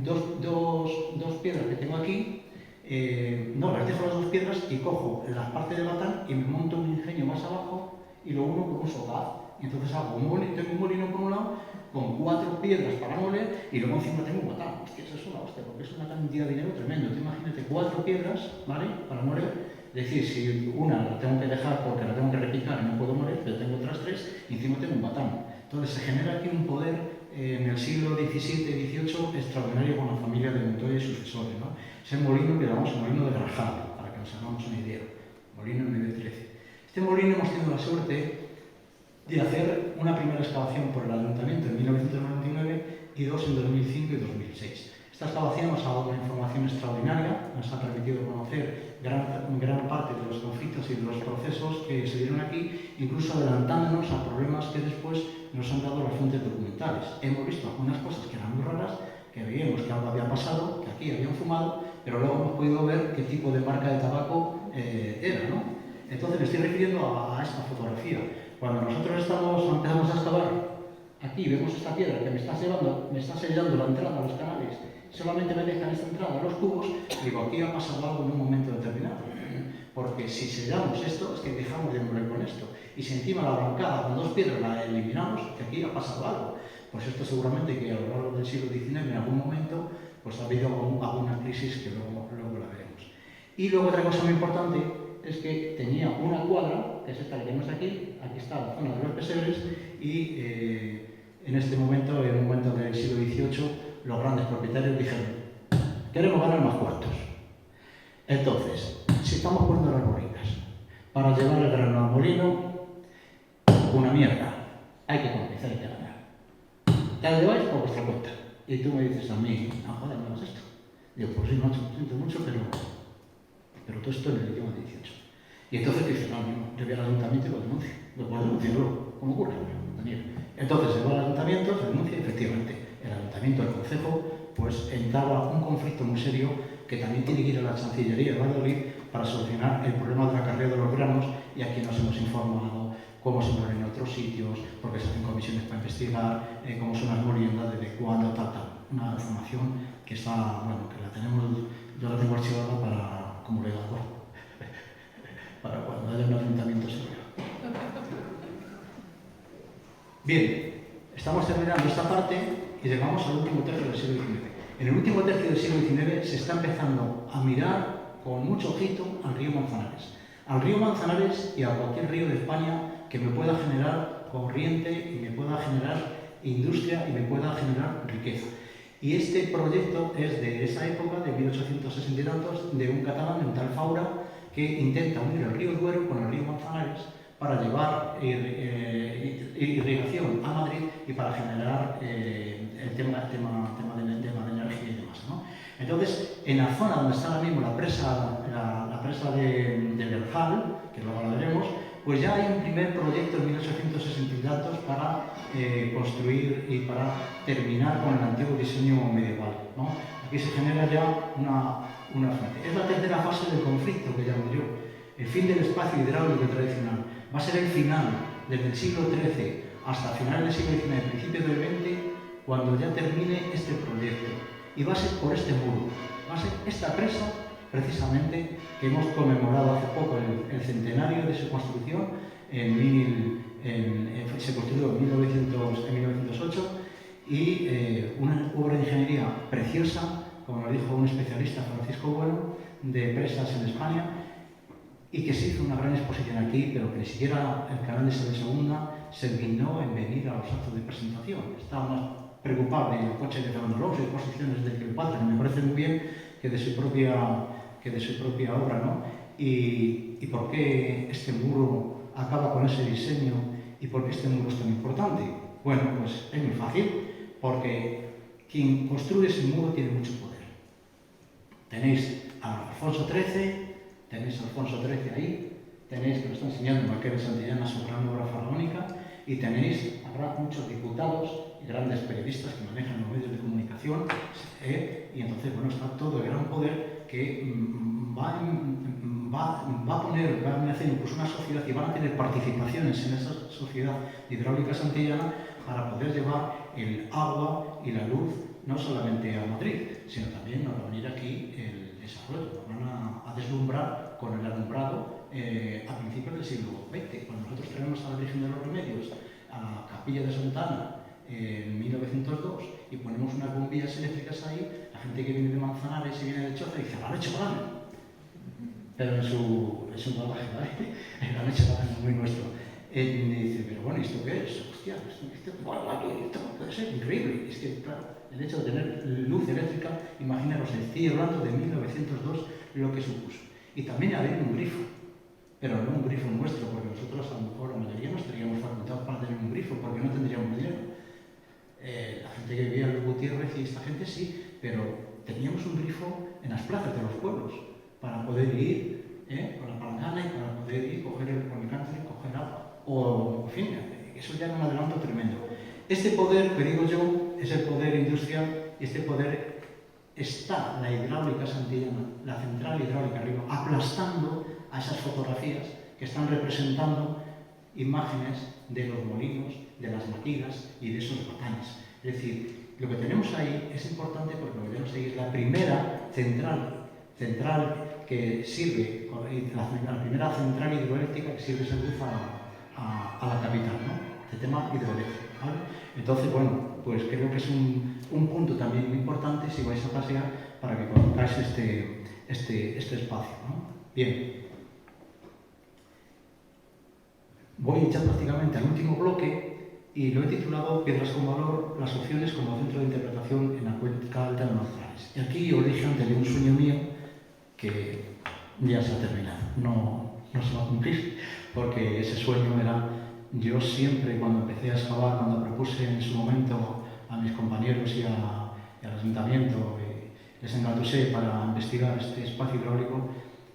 dos piedras que tengo aquí, las dejo las dos piedras y cojo la parte de batán y me monto un ingenio más abajo y lo uno con un socaz. Y entonces tengo un molino por un lado con 4 piedras para moler y luego encima tengo un batán. Hostia, eso es una hostia, porque es una cantidad de dinero tremendo. Te imagínate 4 piedras, ¿vale?, para moler. Es decir, si una la tengo que dejar porque la tengo que repicar y no puedo moler, pero tengo otras 3 y encima tengo un batán. Entonces se genera aquí un poder en el siglo XVII-XVIII extraordinario con la familia de Montoya y sucesores, ¿no? Es el molino que llamamos el molino de Grajal, para que nos hagamos una idea. Molino en medio 13. Este molino hemos tenido la suerte de hacer una primera excavación por el Ayuntamiento en 1999 y 2 en 2005 y 2006. Esta excavación nos ha dado una información extraordinaria, nos ha permitido conocer gran parte de los conflictos y de los procesos que se dieron aquí, incluso adelantándonos a problemas que después nos han dado las fuentes documentales. Hemos visto algunas cosas que eran muy raras, que veíamos que algo había pasado, que aquí habían fumado, pero luego hemos podido ver qué tipo de marca de tabaco era, ¿no? Entonces me estoy refiriendo a esta fotografía. Cuando nosotros empezamos a excavar, aquí vemos esta piedra que me está sellando la entrada a los canales, solamente me dejan esta entrada a los cubos, digo, aquí ha pasado algo en un momento determinado. Porque si sellamos esto, es que dejamos de moler con esto. Y si encima la bancada con 2 piedras la eliminamos, que aquí ha pasado algo. Pues esto seguramente que a lo largo del siglo XIX, en algún momento, pues ha habido alguna crisis que luego la veremos. Y luego otra cosa muy importante es que tenía una cuadra, que es esta que vemos aquí está la zona de los pesebres, y en este momento, en un momento del siglo XVIII, los grandes propietarios dijeron, queremos ganar más cuartos. Entonces, si estamos poniendo las borricas para llevar el grano al molino, una mierda, hay que comenzar, hay que ganar. ¿Te la lleváis por vuestra cuenta? Y tú me dices a mí, no joder, no hagas esto. Digo, pues sí, macho, siento mucho, pero todo esto en el idioma 18. Y entonces dices, no, yo voy al ayuntamiento y lo denuncio. Lo puedo denunciar luego, como ocurre, Daniel. Entonces se va al ayuntamiento, se denuncia y efectivamente el ayuntamiento, el concejo, pues entraba un conflicto muy serio que también tiene que ir a la Chancillería de Valladolid para solucionar el problema del acarreo de los granos, y aquí nos hemos informado cómo se mueren en otros sitios, porque se hacen comisiones para investigar, cómo son las moliendas, desde cuándo, tal. Una información que está, bueno, que la tenemos, yo la tengo archivada para, como legador, para cuando haya un ayuntamiento serio. Bien, estamos terminando esta parte y llegamos al último tercio del siglo XIX. En el último tercio del siglo XIX se está empezando a mirar con mucho ojito al río Manzanares. Al río Manzanares y a cualquier río de España que me pueda generar corriente y me pueda generar industria y me pueda generar riqueza. Y este proyecto es de esa época, de 1860 y tantos, de un catalán, un tal Faura, que intenta unir el río Duero con el río Manzanares para llevar irrigación a Madrid y para generar el tema de energía y demás, ¿no? Entonces, en la zona donde está ahora mismo la presa de Berjal, que luego la veremos, pues ya hay un primer proyecto en 1860 y tantos para construir y para terminar con el antiguo diseño medieval, ¿no? Aquí se genera ya una fuente. Es la tercera fase del conflicto que llamo yo, el fin del espacio hidráulico tradicional. Va a ser el final, desde el siglo XIII hasta finales del siglo XIX, principios del XX, cuando ya termine este proyecto. Y va a ser por este muro, va a ser esta presa, precisamente, que hemos conmemorado hace poco el centenario de su construcción, se construyó en 1908, y una obra de ingeniería preciosa, como lo dijo un especialista, Francisco Bueno, de presas en España, y que se hizo una gran exposición aquí, pero que ni siquiera el canal de Isabel II se dignó en venir a los actos de presentación. Estaba más preocupado del coche de Fernando Alonso y exposiciones de Cleopatra, que me parece muy bien, que de su propia obra, ¿no? Y por qué este muro acaba con ese diseño y por qué este muro es tan importante. Bueno, pues es muy fácil, porque quien construye ese muro tiene mucho poder. Tenéis a Alfonso XIII, ahí, tenéis, que lo está enseñando Marqués de Santillana, su gran obra faraónica, y tenéis, habrá muchos diputados grandes periodistas que manejan los medios de comunicación, y entonces, bueno, está todo el gran poder que va a hacer incluso una sociedad y van a tener participaciones en esa sociedad hidráulica santillana para poder llevar el agua y la luz no solamente a Madrid, sino también nos va a venir aquí el desarrollo, nos van a deslumbrar con el alumbrado a principios del siglo XX. Cuando nosotros traemos a la Virgen de los Remedios a la Capilla de Santa Ana en 1902 y ponemos unas bombillas eléctricas ahí, la gente que viene de Manzanares y viene de Choza dice la leche banana. Pero en su lenguaje, ¿vale? La leche banana es muy nuestro. Y me dice, pero bueno, ¿esto qué es? Hostia, esto puede ser increíble. Es que, claro, el hecho de tener luz eléctrica, imaginaros, estoy hablando de 1902, lo que supuso. Y también había un grifo, pero no un grifo nuestro, porque nosotros a lo mejor la mayoría no estaríamos facultados para tener un grifo, porque no tendríamos dinero. La gente que vivía en los Gutiérrez y esta gente sí, pero teníamos un grifo en las plazas de los pueblos para poder ir con la palangana y para poder ir, coger con el cántaro y coger agua. O, en fin, eso ya era un adelanto tremendo. Este poder, que digo yo, es el poder industrial y este poder está la hidráulica santillana, la central hidráulica arriba, aplastando a esas fotografías que están representando imágenes de los molinos, de las maquilas y de esos batanes. Es decir, lo que tenemos ahí es importante porque lo que tenemos ahí es la primera central que sirve, la primera central hidroeléctrica que sirve de luz a la capital, ¿no? De tema hidroeléctrico, ¿vale? Entonces, bueno, pues creo que es un punto también muy importante si vais a pasear para que conozcáis este espacio, ¿no? Bien. Voy ya prácticamente al último bloque y lo he titulado Piedras con Valor, las opciones como centro de interpretación en la cuenca alta de Manzanares. Y aquí os dije antes de un sueño mío que ya se ha terminado, no se va a cumplir, porque ese sueño era, yo siempre cuando empecé a excavar, cuando propuse en su momento a mis compañeros y al ayuntamiento, les engatusé para investigar este espacio hidráulico,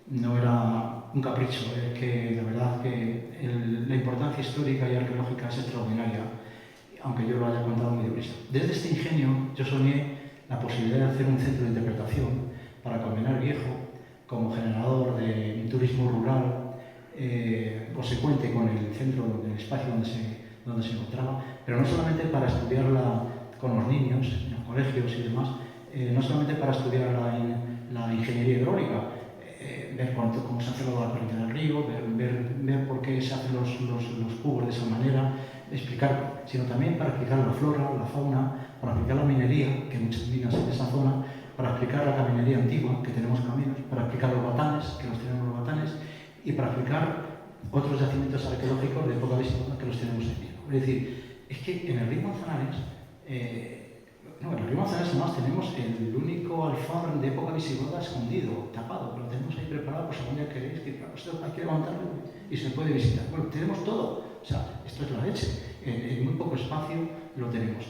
no era un capricho, es que la verdad que la importancia histórica y arqueológica es extraordinaria, aunque yo lo haya contado muy deprisa. Desde este ingenio yo soñé la posibilidad de hacer un centro de interpretación para Colmenar Viejo como generador de un turismo rural consecuente con el centro, del espacio donde se encontraba, pero no solamente para estudiarla con los niños en los colegios y demás, no solamente para estudiar la ingeniería hidráulica, ver cómo se hace la corriente del río, ver por qué se hacen los cubos de esa manera, explicar, sino también para explicar la flora, la fauna, para explicar la minería, que hay muchas minas en esa zona, para explicar la caminería antigua, que tenemos caminos, para explicar los batanes, que los tenemos los batanes, y para explicar otros yacimientos arqueológicos de época visigoda que los tenemos en Vigo. Es decir, es que en el río Manzanares, además tenemos el único alfar de época visigoda escondido, tapado, lo tenemos ahí preparado, pues algún día queréis, que claro, esto hay que levantarlo y se puede visitar. Bueno, tenemos todo, o sea, esto es la leche, en muy poco espacio lo tenemos.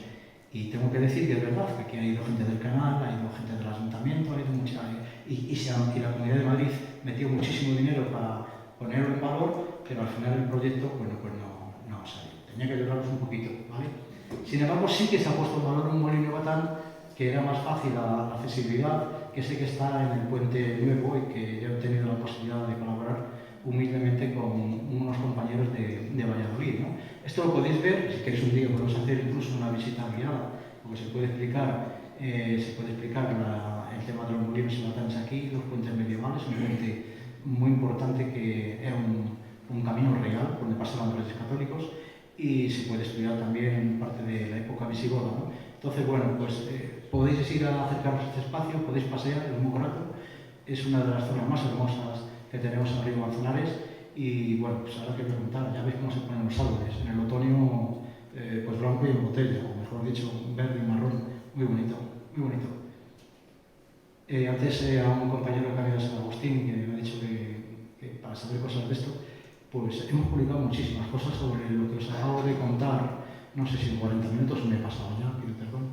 Y tengo que decir que es verdad que aquí ha ido gente del canal, ha ido gente del ayuntamiento, ha ido mucha, y la Comunidad de Madrid metió muchísimo dinero para ponerlo en valor, pero al final el proyecto pues no salió. Tenía que ayudarnos un poquito, ¿vale? Sin embargo, sí que se ha puesto en valor un molino batán que era más fácil la accesibilidad, que sé que está en el Puente Nuevo y que ya he tenido la posibilidad de colaborar humildemente con unos compañeros de Valladolid, ¿no? Esto lo podéis ver, si queréis un día podemos hacer incluso una visita guiada, porque se puede explicar el tema de los molinos y batanes aquí, los puentes medievales, un puente muy importante que era un camino real donde pasaban reyes católicos, y se puede estudiar también parte de la época visigoda, ¿no? Entonces, bueno, pues podéis ir a acercaros a este espacio, podéis pasear, es muy barato, es una de las zonas más hermosas que tenemos en el río Manzanares, y bueno, pues ahora que preguntar, ya veis cómo se ponen los árboles, en el otoño pues blanco y en botella, o mejor dicho, verde y marrón, muy bonito, muy bonito. Antes a un compañero que había de San Agustín que me ha dicho que para saber cosas de esto, pues hemos publicado muchísimas cosas sobre lo que os acabo de contar, no sé si en 40 minutos me he pasado ya, pido perdón.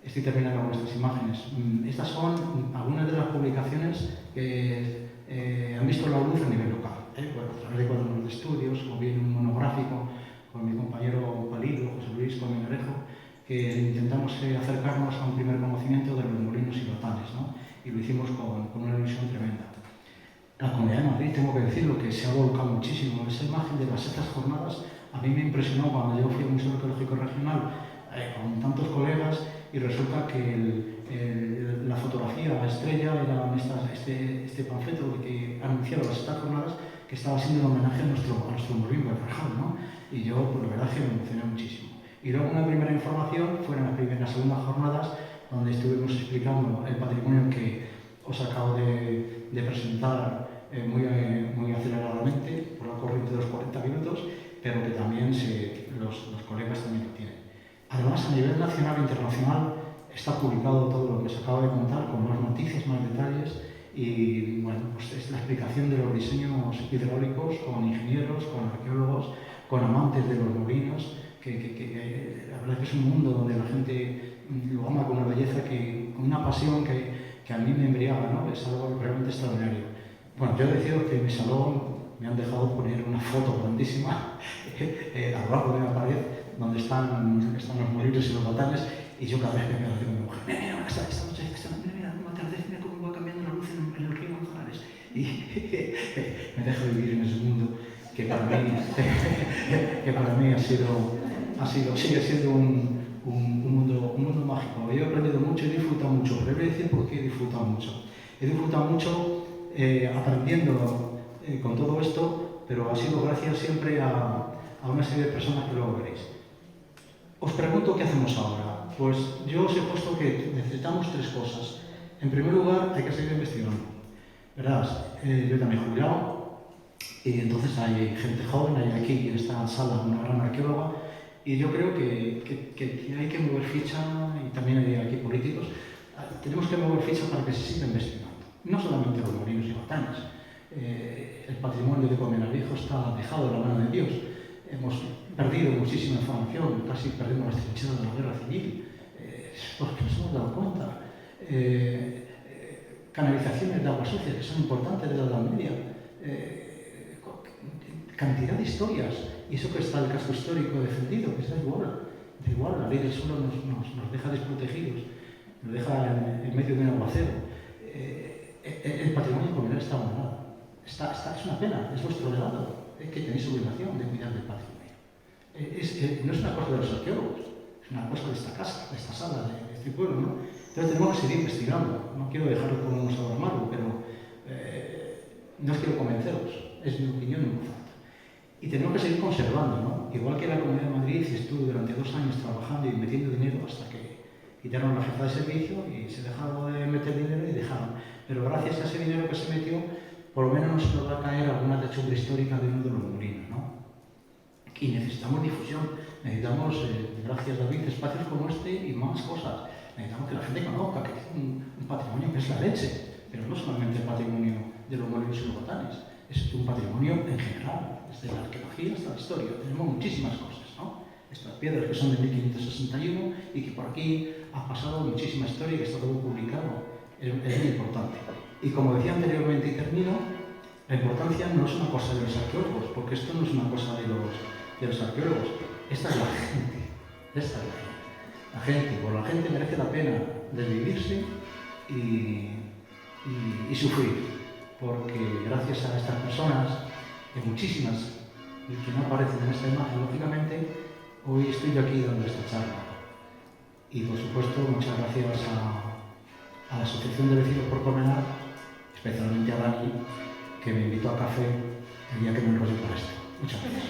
Estoy terminando con estas imágenes. Estas son algunas de las publicaciones que han visto la luz a nivel local, bueno, a través de cuadernos de estudios, o bien un monográfico con mi compañero Palido, José Luis Colmenarejo, que intentamos acercarnos a un primer conocimiento de los molinos y batanes, ¿no? Y lo hicimos con una ilusión tremenda. La Comunidad de Madrid, tengo que decirlo, que se ha volcado muchísimo. Esa imagen de estas jornadas a mí me impresionó cuando yo fui al Museo Arqueológico Regional con tantos colegas y resulta que la fotografía, la estrella, era este panfleto que anunciaba estas jornadas que estaba siendo un homenaje a nuestro molino de Farjal, ¿no? Y yo, pues la verdad, que me emocioné muchísimo. Y luego una primera información fueron las segundas jornadas donde estuvimos explicando el patrimonio que os acabo de presentar muy aceleradamente por la corriente de los 40 minutos, pero que también los colegas también lo tienen. Además, a nivel nacional e internacional está publicado todo lo que os acabo de contar, con más noticias, más detalles, y bueno, pues es la explicación de los diseños hidráulicos con ingenieros, con arqueólogos, con amantes de los molinos, que la verdad es que es un mundo donde la gente lo ama con una belleza, con una pasión que a mí me embriaga, ¿no? Es algo realmente extraordinario. Bueno, yo decido que en mi salón me han dejado poner una foto grandísima a lo largo de una pared donde están los molinos y los batanes, y yo cada vez que me veo a mi mujer, mira, esta noche, mira, no me atardes, mira cómo va cambiando la luz en el río Manzanares. Y me dejo vivir en ese mundo que para mí sigue siendo un mundo mágico. Yo he aprendido mucho y he disfrutado mucho, pero voy a decir por qué he disfrutado mucho. He disfrutado mucho aprendiendo con todo esto, pero ha sido gracias siempre a una serie de personas que luego veréis. Os pregunto qué hacemos ahora. Pues yo os he puesto que necesitamos tres cosas. En primer lugar, hay que seguir investigando. Verás, yo también he jubilado, y entonces hay gente joven, hay aquí en esta sala una gran arqueóloga, y yo creo que hay que mover ficha, y también hay aquí políticos, tenemos que mover ficha para que se siga investigando. No solamente los molinos y batanes. El patrimonio de Colmenar-Viejo está dejado en la mano de Dios. Hemos perdido muchísima información, casi perdimos las trincheras de la guerra civil, porque nos hemos dado cuenta. Canalizaciones de agua sucia que son importantes de la Edad Media, cantidad de historias, y eso que está el casco histórico defendido, que está igual, la ley del suelo nos deja desprotegidos, nos deja en medio de un aguacero. El patrimonio colonial está abandonado. Es una pena, es vuestro legado, que tenéis obligación de cuidar del patrimonio. No es una cosa de los arqueólogos, es una cosa de esta casa, de esta sala, de este pueblo, ¿no? Entonces tenemos que seguir investigando. No quiero dejarlo como un sabor amargo, pero no os quiero convenceros, es mi opinión en voz alta. Y tenemos que seguir conservando, ¿no? Igual que la Comunidad de Madrid estuvo durante 2 años trabajando y metiendo dinero hasta que quitaron la jefa de servicio y se dejaron de meter dinero y dejaron. Pero gracias a ese dinero que se metió, por lo menos no se nos va a caer alguna techumbre histórica de uno de los molinos, ¿no? Y necesitamos difusión, necesitamos, gracias David, espacios como este y más cosas. Necesitamos que la gente conozca que es un patrimonio que es la leche, pero no solamente el patrimonio de los molinos y los botanes, es un patrimonio en general, desde la arqueología hasta la historia. Tenemos muchísimas cosas, ¿no? Estas piedras que son de 1561 y que por aquí ha pasado muchísima historia y que está todo publicado. Es muy importante. Y como decía anteriormente y termino, la importancia no es una cosa de los arqueólogos, porque esto no es una cosa de los arqueólogos, esta es la gente, esta es la gente. La gente, por la gente merece la pena desvivirse y sufrir, porque gracias a estas personas, y muchísimas que no aparecen en esta imagen, lógicamente, hoy estoy yo aquí dando esta charla. Y por supuesto, muchas gracias a la Asociación de Vecinos por Colmenar, especialmente a Dani, que me invitó a café el día que me enrollé para esto. Muchas gracias.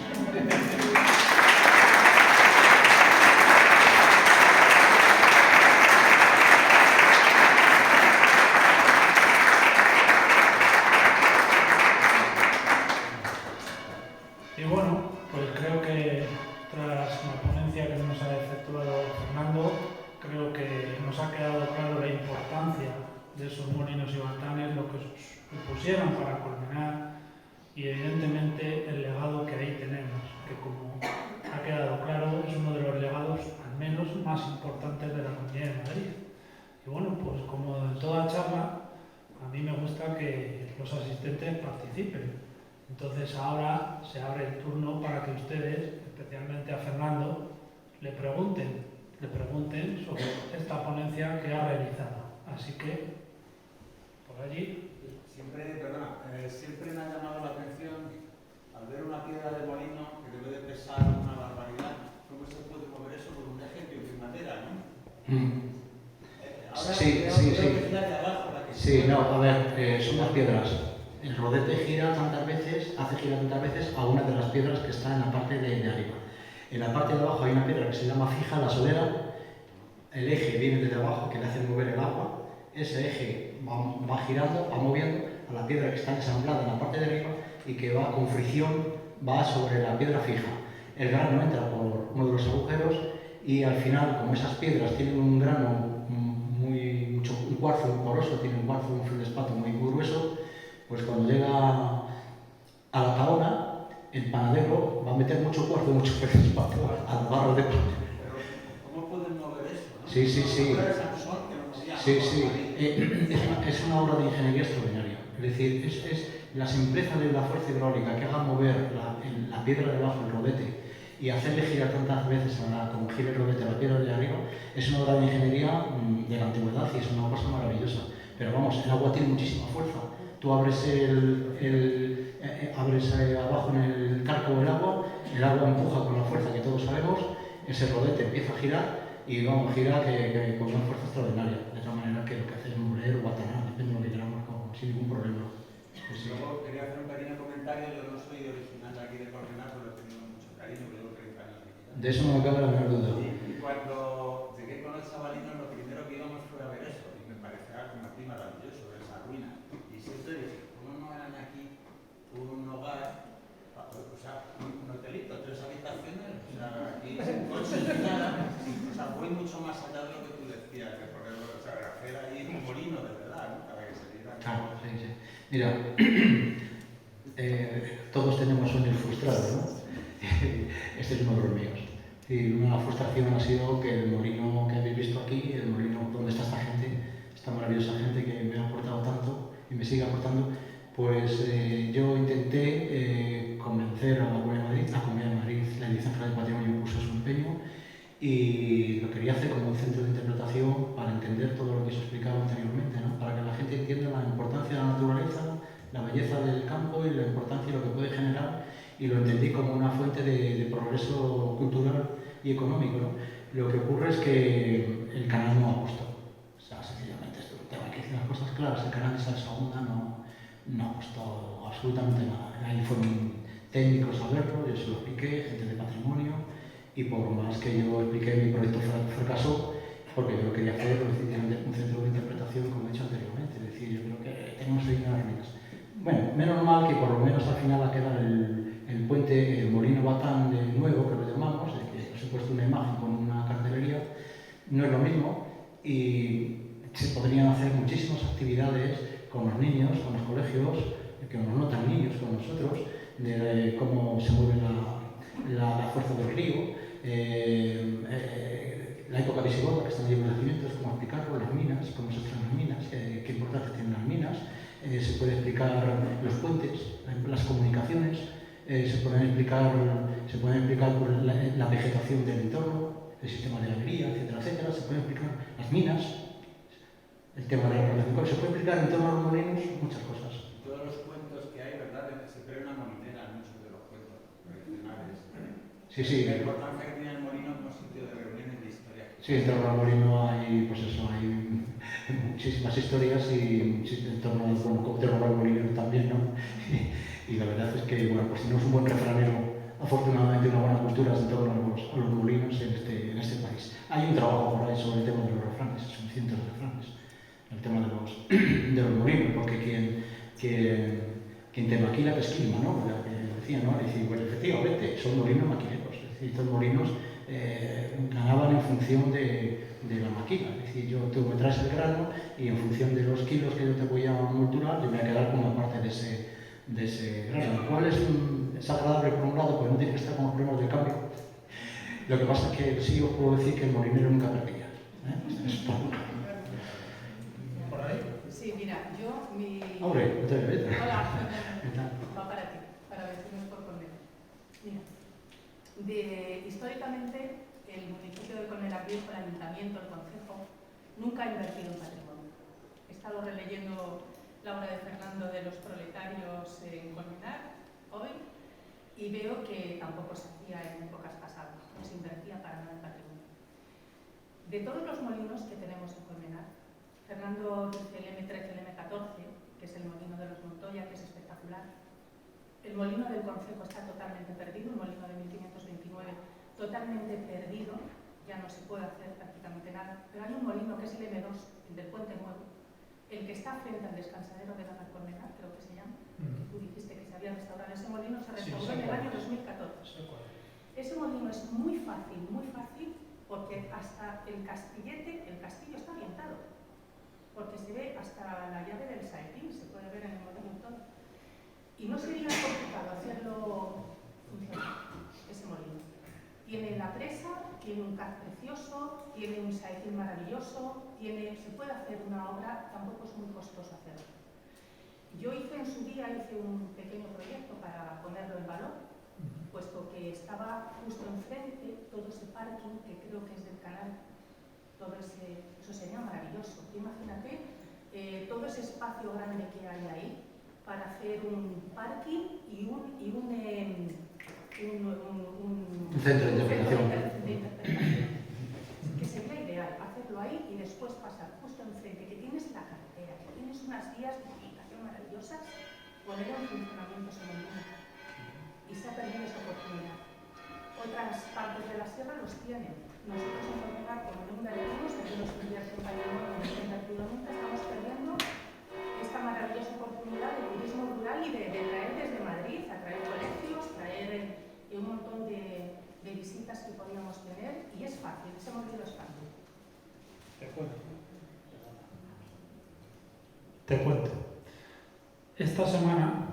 Y bueno, pues creo que tras la ponencia que nos ha efectuado Fernando, creo que nos ha quedado claro la importancia de esos molinos y batanes, lo que supusieron para Colmenar y evidentemente el legado que ahí tenemos, que como ha quedado claro es uno de los legados al menos más importantes de la Comunidad de Madrid. Y bueno, pues como en toda charla, a mí me gusta que los asistentes participen. Entonces ahora se abre el turno para que ustedes, especialmente a Fernando, le pregunten le pregunten sobre esta ponencia que ha realizado. Así que, por allí. Siempre me ha llamado la atención al ver una piedra de molino que debe de pesar una barbaridad. ¿Cómo se puede mover eso con un eje de madera, no? Ahora Sí. que es la de abajo, la que Sí, no, a ver, son las piedras. El rodete gira tantas veces, hace girar tantas veces a una de las piedras que está en la parte de arriba. En la parte de abajo hay una piedra que se llama fija, la solera. El eje viene desde abajo, que le hace mover el agua. Ese eje va girando, va moviendo a la piedra que está ensamblada en la parte de arriba y que va con fricción, va sobre la piedra fija. El grano entra por uno de los agujeros y al final, como esas piedras tienen un grano un cuarzo muy poroso, tiene un cuarzo, un feldespato muy grueso, pues cuando llega a la tahona, el panadero va a meter mucho cuarzo, mucho feldespato al barro de pan. Pero, ¿cómo pueden mover eso? ¿No? Sí. Sí. Es una obra de ingeniería extraordinaria. Es decir, es la simpleza de la fuerza hidráulica que haga mover la piedra de abajo, el rodete, y hacerle girar tantas veces como gira el rodete a la piedra de arriba, es una obra de ingeniería de la antigüedad y es una cosa maravillosa. Pero vamos, el agua tiene muchísima fuerza. Tú abres abajo en el carco el agua empuja con la fuerza que todos sabemos, ese rodete empieza a girar y vamos, gira con una fuerza extraordinaria, de tal manera que lo que hace es mover o atanar, depende de lo que queramos, sin ningún problema. Sí. Luego quería hacer un pequeño comentario. Yo no soy original de aquí de Cornellá, pero he tenido mucho cariño, llevo 30 años aquí. De eso no me cabe la menor duda. Y cuando llegué con los chavalinos, lo primero que íbamos fue a ver eso, y me parecía como aquí maravilloso, esa ruina. Y siempre dije, ¿cómo no eran aquí un hogar, o sea, un hotelito, 3 habitaciones, o sea, aquí sin coche ni nada? O sea, voy mucho más allá de lo que tú decías, de ponerlo, o sea, hacer ahí un molino de verdad, ¿no? Para que se viera. Claro, sí. Mira, todos tenemos sueños frustrados, ¿no? Este es uno de los míos. Y una frustración ha sido que el molino que habéis visto aquí, el molino donde está esta gente, esta maravillosa gente que me ha aportado tanto y me sigue aportando, pues yo intenté convencer a la Comunidad de Madrid, la Dirección General de Patrimonio puso su empeño y lo quería hacer como un centro de interpretación para entender todo lo que os he explicado anteriormente, ¿no? Para que la gente entienda la importancia de la naturaleza, la belleza del campo y la importancia de lo que puede generar, y lo entendí como una fuente de progreso cultural y económico, ¿no? Lo que ocurre es que el canal no apostó. O sea, sencillamente esto, tengo que decir las cosas claras, el canal de Salsa Honda no apostó absolutamente nada. Ahí fueron técnicos a verlo, yo se lo expliqué, gente de patrimonio, y por más que yo expliqué, mi proyecto fracasó, porque yo quería hacer un centro de interpretación, como he dicho anteriormente. Es decir, yo creo que tenemos ahí unas ruinas. Bueno, menos mal que por lo menos al final ha quedado el puente, el Molino Batán de nuevo, que lo llamamos, de que os he puesto una imagen con una cartelería, no es lo mismo, y se podrían hacer muchísimas actividades con los niños, con los colegios, que nos notan niños con nosotros, de cómo se mueve la fuerza del río, la época visigoda, que están llenos de yacimientos, cómo explicarlo, las minas, cómo se extraen las minas, qué importancia tienen las minas, se puede explicar los puentes, las comunicaciones, se pueden explicar pues, la vegetación del entorno, el sistema de galería, etcétera, etcétera, se pueden explicar las minas, el tema de la relación, se puede explicar en torno a los molinos muchas cosas. Todos los cuentos que hay, ¿verdad? Se crea una molinera en muchos de los cuentos tradicionales. Sí. La importancia que tiene el molino como sitio de reunión de historia. Sí, en torno al molino hay, pues eso, hay muchísimas historias y en torno al cóctel al molinero también, ¿no? Y la verdad es que, bueno, pues tenemos un buen refranero, afortunadamente una buena cultura en torno a los molinos en este país. Hay un trabajo por ahí sobre el tema de los refranes, son cientos de refranes, el tema de los molinos, porque quien te maquila te esquilma, ¿no? Decía, ¿no? Y decir, pues efectivamente, son molinos maquineros, es decir, estos molinos ganaban en función de la maquila, es decir, tú me traes el grano y en función de los kilos que yo te voy a molturar, yo me voy a quedar con una parte de ese grano, lo cual es agradable por un lado, porque no tiene que estar con los problemas de cambio. Lo que pasa es que sí os puedo decir que el molinero nunca perdía. ¿Por ahí? Sí, mira, Hombre, no te voy a ver. Hola, va para ti, para vecinos por Cornellá. Mira, históricamente el municipio de Colmenar Viejo, el ayuntamiento, el concejo, nunca ha invertido en patrimonio. He estado releyendo la obra de Fernando de los proletarios en Colmenar hoy y veo que tampoco se hacía en épocas pasadas, no se invertía para nada en patrimonio. De todos los molinos que tenemos en Colmenar, Fernando dice el M13, el M14, que es el molino de los Montoya, que es espectacular. El molino del concejo está totalmente perdido, el molino de 1529 totalmente perdido, ya no se puede hacer prácticamente nada. Pero hay un molino que es el M2, el del Puente Nuevo, el que está frente al descansadero de la Colmenar, creo que se llama, que tú dijiste que se había restaurado. Ese molino se restauró en el año 2014. Ese molino es muy fácil, porque hasta el castillete, el castillo está orientado, porque se ve hasta la llave del saetín, se puede ver en el molino todo. Y no sería complicado hacerlo funcionar, ese molino. Tiene la presa, tiene un caz precioso, tiene un saetín maravilloso, se puede hacer una obra, tampoco es muy costoso hacerlo. Yo en su día hice un pequeño proyecto para ponerlo en valor, puesto que estaba justo enfrente todo ese parking, que creo que es del canal, eso sería maravilloso. Imagínate todo ese espacio grande que hay ahí para hacer un parking y un centro de interpretación. Que sería ideal hacerlo ahí y después pasar justo enfrente, que tienes la carretera, que tienes unas vías de comunicación maravillosas, poner en funcionamiento ese molino. Y se ha perdido esa oportunidad. Otras partes de la sierra los tienen. Nosotros en Colmenar, como no invertimos, aquí nos invierte en patrimonio, no se ha invertido nunca, estamos perdiendo esta maravillosa oportunidad de turismo rural y de traer desde Madrid, a traer colegios, traer un montón de visitas que podíamos tener, y es fácil, ese molino es fácil. Te cuento. Esta semana,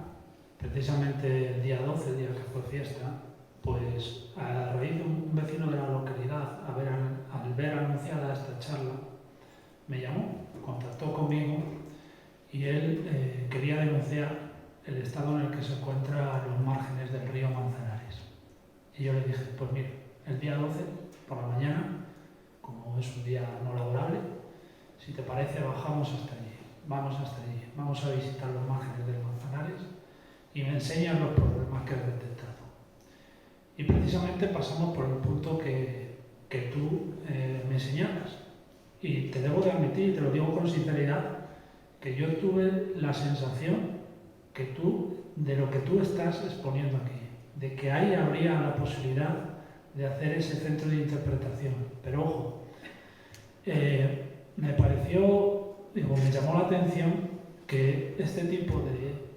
precisamente el día 12, el día que fue fiesta, pues a raíz de un vecino de la localidad, al ver anunciada esta charla, me llamó, contactó conmigo y él quería denunciar el estado en el que se encuentra los márgenes del río Manzanares. Y yo le dije, pues mira, el día 12, por la mañana, como es un día no laborable, si te parece bajamos hasta allí, vamos a visitar los márgenes del Manzanares y me enseñas los problemas que has detectado. Y precisamente pasamos por el punto que tú me señalas. Y te debo de admitir, y te lo digo con sinceridad, que yo tuve la sensación de lo que tú estás exponiendo aquí, de que ahí habría la posibilidad de hacer ese centro de interpretación. Pero ojo, me llamó la atención que este tipo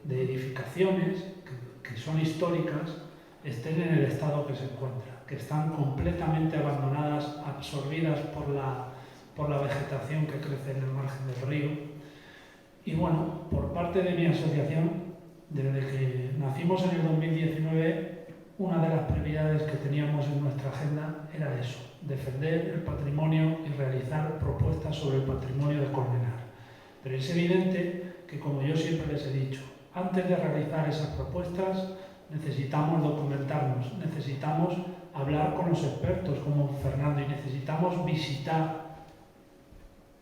de edificaciones, que son históricas, estén en el estado que se encuentra, que están completamente abandonadas, absorbidas por la vegetación que crece en el margen del río. Y bueno, por parte de mi asociación, desde que nacimos en el 2019, una de las prioridades que teníamos en nuestra agenda era eso, defender el patrimonio y realizar propuestas sobre el patrimonio de Colmenar. Pero es evidente que, como yo siempre les he dicho, antes de realizar esas propuestas necesitamos documentarnos, necesitamos hablar con los expertos como Fernando y necesitamos visitar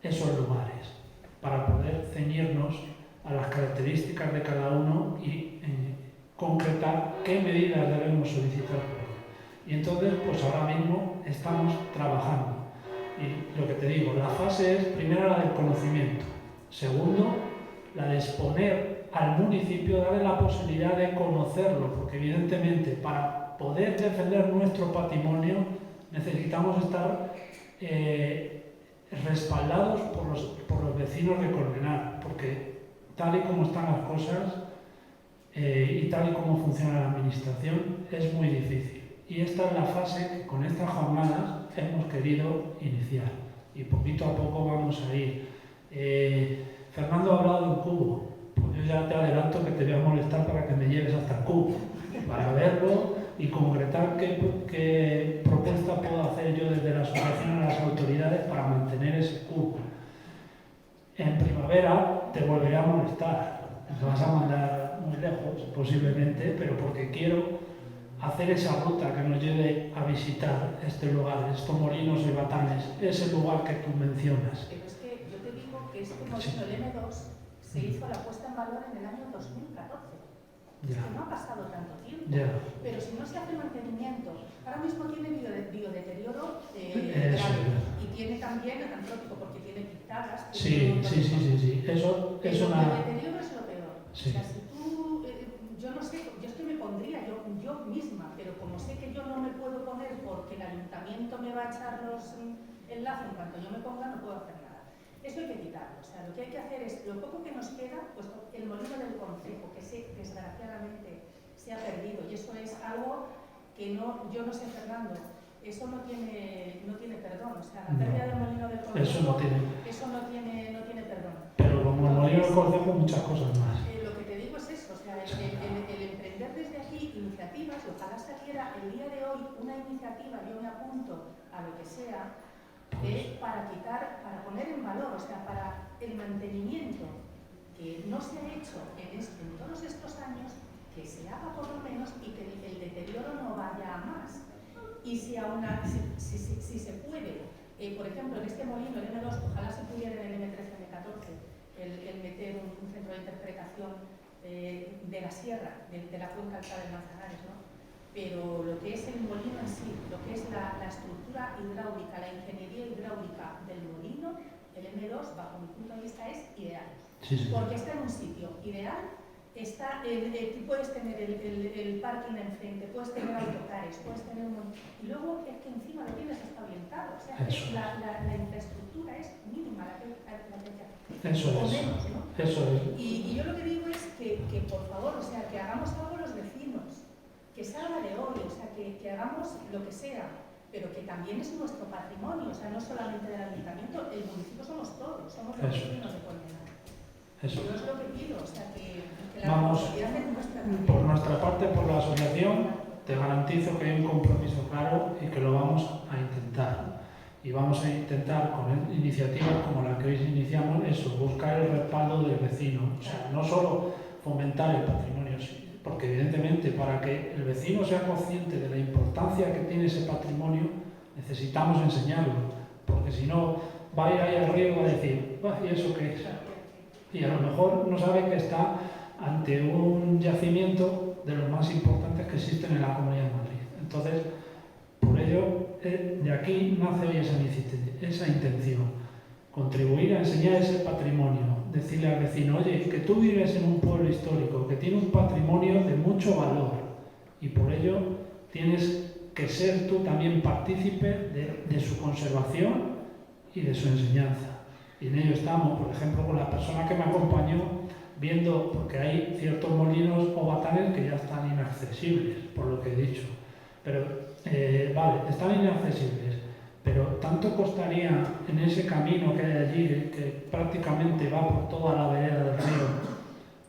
esos lugares para poder ceñirnos a las características de cada uno y concretar qué medidas debemos solicitar por ello. Y entonces, pues ahora mismo estamos trabajando. Y lo que te digo, la fase es primero la del conocimiento, segundo la de exponer al municipio, darle la posibilidad de conocerlo, porque evidentemente para poder defender nuestro patrimonio necesitamos estar respaldados por los vecinos de Colmenar, porque tal y como están las cosas y tal y como funciona la administración es muy difícil. Y esta es la fase que con estas jornadas hemos querido iniciar y poquito a poco vamos a ir. Fernando ha hablado de un cubo, pues yo ya te adelanto que te voy a molestar para que me lleves hasta el cubo, para verlo y concretar qué propuesta puedo hacer yo desde la asociación a las autoridades para mantener ese cubo. En primavera te volveré a molestar, me vas a mandar muy lejos posiblemente, pero porque quiero hacer esa ruta que nos lleve a visitar este lugar, estos molinos y batanes, ese lugar que tú mencionas. Pero es que yo te digo que este molino, el M2, se hizo la puesta en valor en el año 2014. Ya. Que no ha pasado tanto tiempo. Ya. Pero si no se hace mantenimiento, ahora mismo tiene biodeterioro Eso. grave y tiene también antrópico porque tiene pictadas. Sí. Eso es El una... biodeterioro es lo peor. Sí. O sea, si tú, yo no sé, yo es que me pondría yo misma, pero como sé que yo no me puedo poner porque el ayuntamiento me va a echar los enlaces en cuanto yo me ponga, no puedo hacer nada. Eso hay que quitarlo. O sea, lo que hay que hacer es, lo poco que nos queda, pues el molino del concejo, que desgraciadamente se ha perdido. Y eso es algo que no, yo no sé, Fernando, eso no tiene perdón. O sea, la pérdida del molino del concejo, Eso no tiene perdón. Pero como el molino del concejo, muchas cosas más. Lo que te digo es eso, o sea, el emprender desde aquí iniciativas, y ojalá saliera el día de hoy una iniciativa, yo me apunto a lo que sea, para poner en valor, o sea, para el mantenimiento que no se ha hecho en todos estos años, que se haga por lo menos y que el deterioro no vaya a más. Y si se puede, por ejemplo, en este molino, el M2, ojalá se pudiera en el M13, M14, el meter un centro de interpretación de la sierra, de la cuenca alta de Manzanares, ¿no? Pero lo que es el molino en sí, lo que es la estructura hidráulica, la ingeniería hidráulica del molino, el M2, bajo mi punto de vista, es ideal. Sí. Porque está en un sitio ideal, tú puedes tener el parking enfrente, puedes tener autocares, puedes tener y luego es que encima lo tienes hasta orientado. O sea, la infraestructura es mínima la que hay que hacer. Eso o es. menos, ¿no? Eso es. Y yo lo que digo es que por favor, o sea, que hagamos algo los vecinos, que salga de hoy, o sea, que hagamos lo que sea, pero que también es nuestro patrimonio, o sea, no solamente del ayuntamiento, el municipio somos todos, somos los vecinos de Colmenar. Eso. Yo es lo que pido, o sea, que la Vamos, responsabilidad es nuestra también. por nuestra parte, por la asociación, te garantizo que hay un compromiso claro y que lo vamos a intentar. Y vamos a intentar con iniciativas como la que hoy iniciamos, eso, buscar el respaldo del vecino. O sea, no solo fomentar el patrimonio, porque evidentemente para que el vecino sea consciente de la importancia que tiene ese patrimonio, necesitamos enseñarlo. Porque si no, va a ir ahí al río y va a decir, ¿y eso qué es? Y a lo mejor no sabe que está ante un yacimiento de los más importantes que existen en la Comunidad de Madrid. Entonces, por ello, de aquí nace hoy esa intención, contribuir a enseñar ese patrimonio, decirle al vecino, oye, que tú vives en un pueblo histórico que tiene un patrimonio de mucho valor y por ello tienes que ser tú también partícipe de su conservación y de su enseñanza. Y en ello estamos, por ejemplo, con la persona que me acompañó, viendo, porque hay ciertos molinos o batanes que ya están inaccesibles, por lo que he dicho. Pero, vale, están inaccesibles, pero tanto costaría en ese camino que hay allí, que prácticamente va por toda la vereda del río,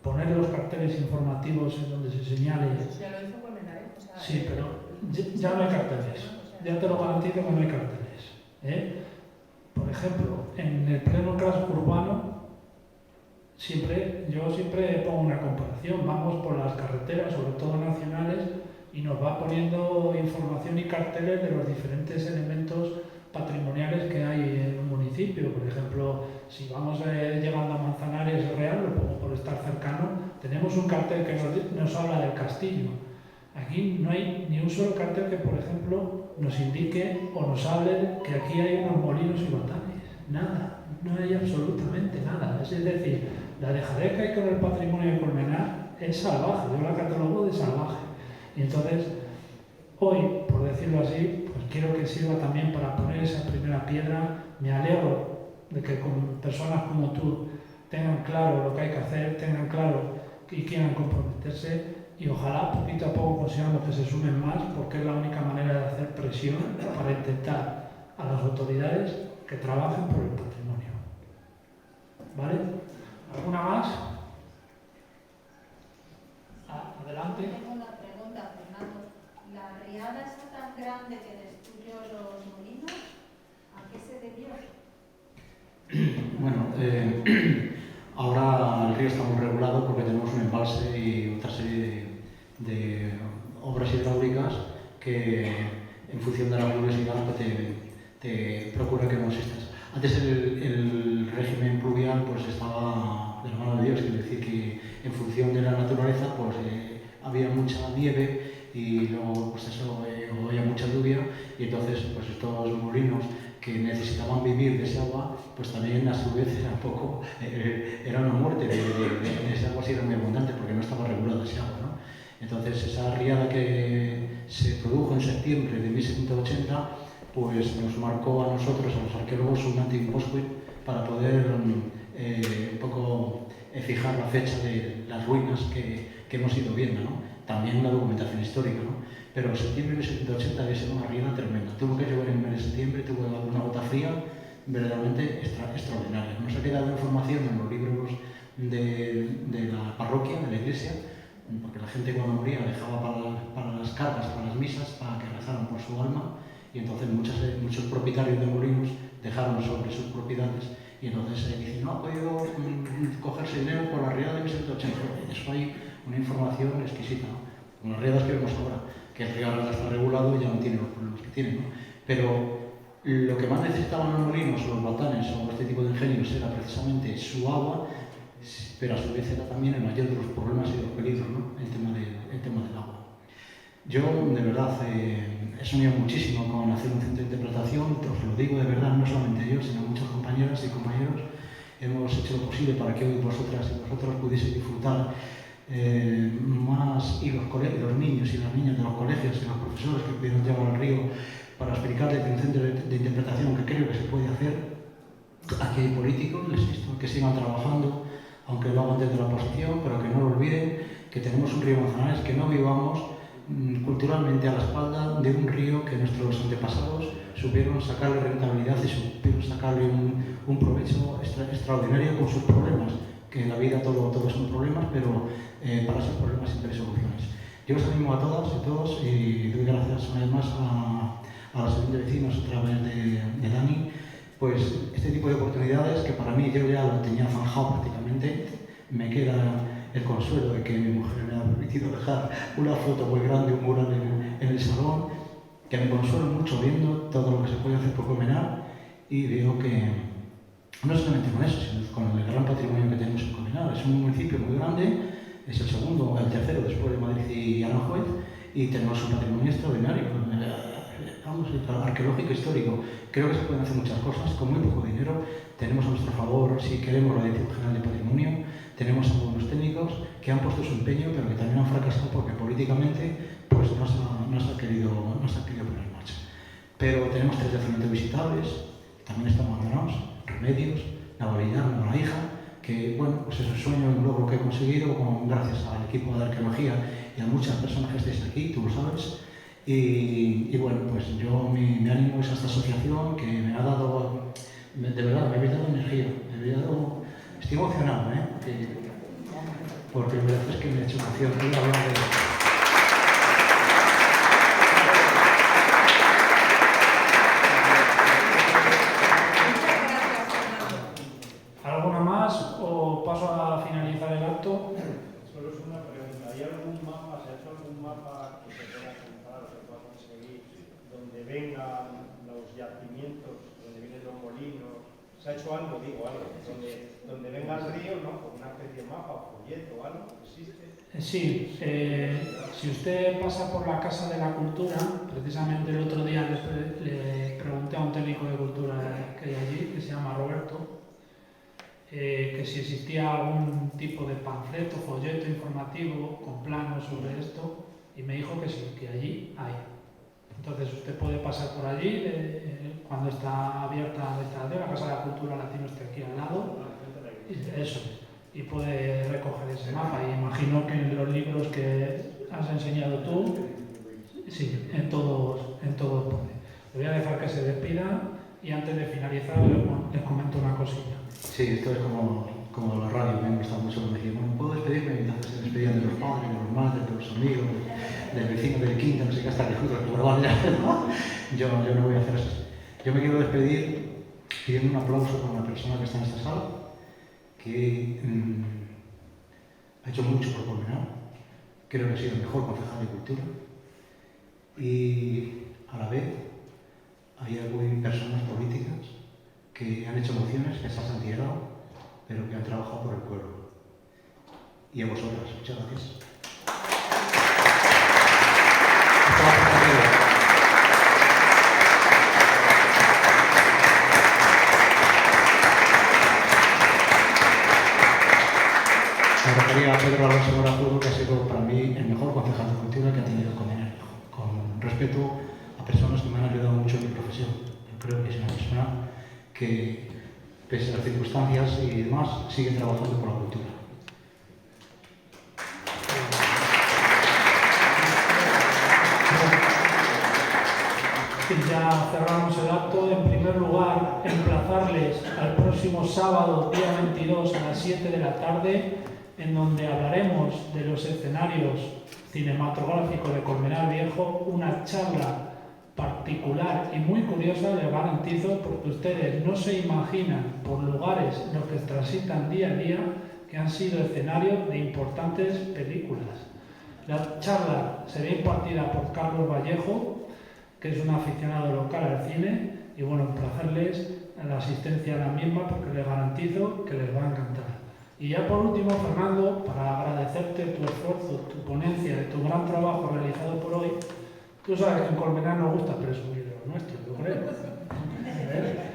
poner los carteles informativos en donde se señale. Ya lo hizo Colmenar, o sea, sí, pero ya no hay carteles. Ya te lo garantizo que no hay carteles. Por ejemplo, en el pleno caso urbano, yo siempre pongo una comparación. Vamos por las carreteras, sobre todo nacionales, y nos va poniendo información y carteles de los diferentes elementos patrimoniales que hay en un municipio. Por ejemplo, si vamos llegando a Manzanares Real, lo pongo por estar cercano, tenemos un cartel que nos habla del castillo. Aquí no hay ni un solo cartel que, por ejemplo, nos indique o nos hable que aquí hay unos molinos y batanes. Nada, no hay absolutamente nada. Es decir, la dejadez que hay con el patrimonio de Colmenar es salvaje, yo la catalogo de salvaje. Y entonces, hoy, por decirlo así, pues quiero que sirva también para poner esa primera piedra. Me alegro de que con personas como tú tengan claro lo que hay que hacer, tengan claro y quieran comprometerse. Y ojalá poquito a poco consigamos que se sumen más, porque es la única manera de hacer presión para intentar a las autoridades que trabajen por el patrimonio. ¿Vale? ¿Alguna más? Adelante. Tengo una pregunta, Fernando. ¿La riada está tan grande que destruyó los molinos? ¿A qué se debió? Bueno, ahora el río está muy regulado porque tenemos un embalse y otra serie de obras hidráulicas que en función de la curiosidad pues te procura que no existas. Antes el régimen pluvial pues estaba de la mano de Dios, quiere decir que en función de la naturaleza pues había mucha nieve y luego pues eso, había mucha lluvia, y entonces pues estos molinos que necesitaban vivir de ese agua, pues también a su vez era una muerte de ese agua, si era muy abundante porque no estaba regulada ese agua, ¿no? Entonces esa riada que se produjo en septiembre de 1780 pues nos marcó a nosotros, a los arqueólogos, un antes y un postquit para poder un poco fijar la fecha de las ruinas que hemos ido viendo, ¿no? También una documentación histórica, ¿no? Pero en septiembre de 1780 había sido una riada tremenda. Tuvo que llover en el mes de septiembre, tuvo una gota fría verdaderamente extraordinaria. Nos ha quedado información en los libros de la parroquia, de la iglesia, porque la gente cuando moría dejaba para las cargas, para las misas, para que rezaran por su alma, y entonces muchos propietarios de molinos dejaron sobre sus propiedades, y entonces dicen, no ha podido cogerse dinero por la riada de 1780. Eso hay una información exquisita, ¿no? Con las riadas que vemos ahora, que el río ahora está regulado y ya no tiene los problemas que tiene, ¿no? Pero lo que más necesitaban los molinos, o los batanes, o este tipo de ingenios era precisamente su agua, pero a su vez era también el mayor de los problemas y de los peligros, ¿no? El tema del agua. Yo, de verdad, he soñado muchísimo con hacer un centro de interpretación, os lo digo de verdad, no solamente yo, sino muchas compañeras y compañeros. Hemos hecho lo posible para que hoy vosotras y vosotros pudieseis disfrutar más, y los niños y las niñas de los colegios y los profesores que pudieron llevar al río para explicarles que un centro de interpretación que creo que se puede hacer. Aquí hay políticos, les insto que sigan trabajando, aunque lo hagan desde la oposición, pero que no lo olviden, que tenemos un río Manzanares, que no vivamos culturalmente a la espalda de un río que nuestros antepasados supieron sacarle rentabilidad y supieron sacarle un provecho extraordinario con sus problemas, que en la vida todo son problemas, pero para esos problemas siempre hay soluciones. Yo os animo a todas y todos, y doy gracias una vez más a la asociación de vecinos a través de Dani, pues este tipo de oportunidades que para mí yo ya lo tenía zanjado prácticamente. Me queda el consuelo de que mi mujer me ha permitido dejar una foto muy grande, un mural en el salón, que me consuelo mucho viendo todo lo que se puede hacer por Colmenar, y veo que no solamente con eso, sino con el gran patrimonio que tenemos en Colmenar. Es un municipio muy grande, es el tercero después de Madrid y Aranjuez, y tenemos un patrimonio extraordinario, vamos, arqueológico, histórico. Creo que se pueden hacer muchas cosas con muy poco dinero. Tenemos a nuestro favor, si queremos, la Dirección General de Patrimonio. Tenemos algunos técnicos que han puesto su empeño, pero que también han fracasado porque políticamente pues, no se ha querido poner en marcha. Pero tenemos 3 yacimientos visitables, también están abandonados, Remedios, Navalillán, La Hija, que bueno, pues es un sueño, un logro que he conseguido gracias al equipo de arqueología y a muchas personas que estáis aquí, tú lo sabes. Y bueno, pues yo mi ánimo es a esta asociación que me ha dado, de verdad, me habéis dado energía, estoy emocionado, porque la verdad es que me ha hecho emoción. ¿Alguna más o paso a finalizar el acto? Solo es una pregunta. ¿Hay algún mapa, se ha hecho algún mapa que se pueda comprar o se pueda conseguir donde vengan los yacimientos, donde vienen los molinos? ¿Se ha hecho algo, donde venga el río, ¿no? Con una especie de mapa o folleto o algo? ¿Existe? Sí, si usted pasa por la Casa de la Cultura, precisamente el otro día le pregunté a un técnico de cultura que hay allí, que se llama Roberto, que si existía algún tipo de panfleto, folleto informativo con planos sobre esto, y me dijo que sí, que allí hay. Entonces usted puede pasar por allí cuando está abierta la instalación, la Casa de la Cultura la tiene usted aquí al lado, eso, y puede recoger ese mapa. Y imagino que en los libros que has enseñado tú, sí, en todos pone. Le voy a dejar que se despida y antes de finalizar les comento una cosilla. Sí, esto es como la radio, me gusta mucho cuando decía, bueno, ¿puedo despedirme? Y entonces se despedían de los padres, de los madres, de los amigos, del vecino del quinto, no sé qué, hasta que justo recordaban ya, ¿no? Yo no voy a hacer eso. Yo me quiero despedir pidiendo un aplauso para una persona que está en esta sala, que ha hecho mucho por Colmenar, creo que ha sido el mejor concejal de cultura, y a la vez hay algunas personas políticas que han hecho mociones que se han santiagado, pero que han trabajado por el pueblo. Y a vosotras, muchas gracias. Me refería a Pedro Alonso Morazudo, que ha sido para mí el mejor concejal de cultura que ha tenido Colmenar Viejo, con respeto a personas que me han ayudado mucho en mi profesión. Yo creo que es una persona que, pese a las circunstancias y demás, sigue trabajando por la cultura. Y ya cerramos el acto. En primer lugar, emplazarles al próximo sábado, día 22, a las 7 de la tarde, en donde hablaremos de los escenarios cinematográficos de Colmenar Viejo, una charla particular y muy curiosa, les garantizo, porque ustedes no se imaginan, por lugares en los que transitan día a día, que han sido escenarios de importantes películas. La charla será impartida por Carlos Vallejo, que es un aficionado local al cine, y bueno, emplazarles a la asistencia a la misma, porque les garantizo que les va a encantar. Y ya por último, Fernando, para agradecerte tu esfuerzo, tu ponencia y tu gran trabajo realizado por hoy. Tú sabes que en Colmenar nos gusta presumir de lo nuestro, yo creo.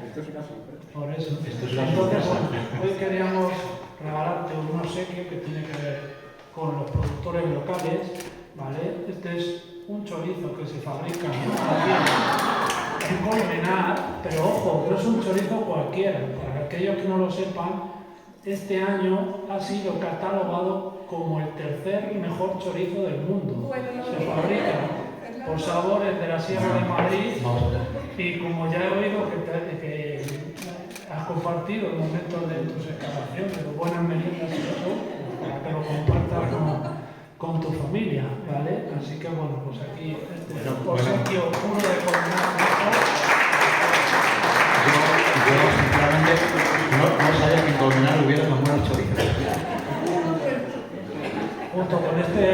Esto es una sorpresa. Por eso. Esto es una Entonces, sorpresa. bueno, hoy queríamos regalarte un obsequio que tiene que ver con los productores locales, ¿vale? Este es un chorizo que se fabrica aquí en Colmenar, pero ojo, no es un chorizo cualquiera. Para aquellos que no lo sepan, este año ha sido catalogado como el tercer mejor chorizo del mundo. Se fabrica por Sabores de la Sierra de Madrid, y como ya he oído que has compartido el momento de tus excavaciones, de buenas meriendas y eso, para que lo compartas con tu familia, ¿vale? Así que bueno, pues aquí este obsequio uno de Colmenar Viejo. Yo sinceramente no sabía que en Colmenar hubiera tan buenos chorizos. Junto con este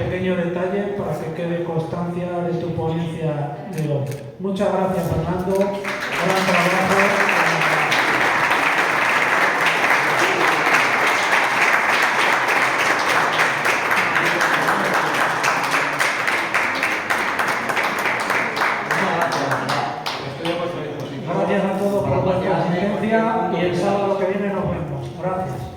pequeño detalle para que quede constancia de tu ponencia de hoy. Muchas gracias, Fernando. Gran trabajo. Gracias a todos por vuestra asistencia y el sábado que viene nos vemos. Gracias.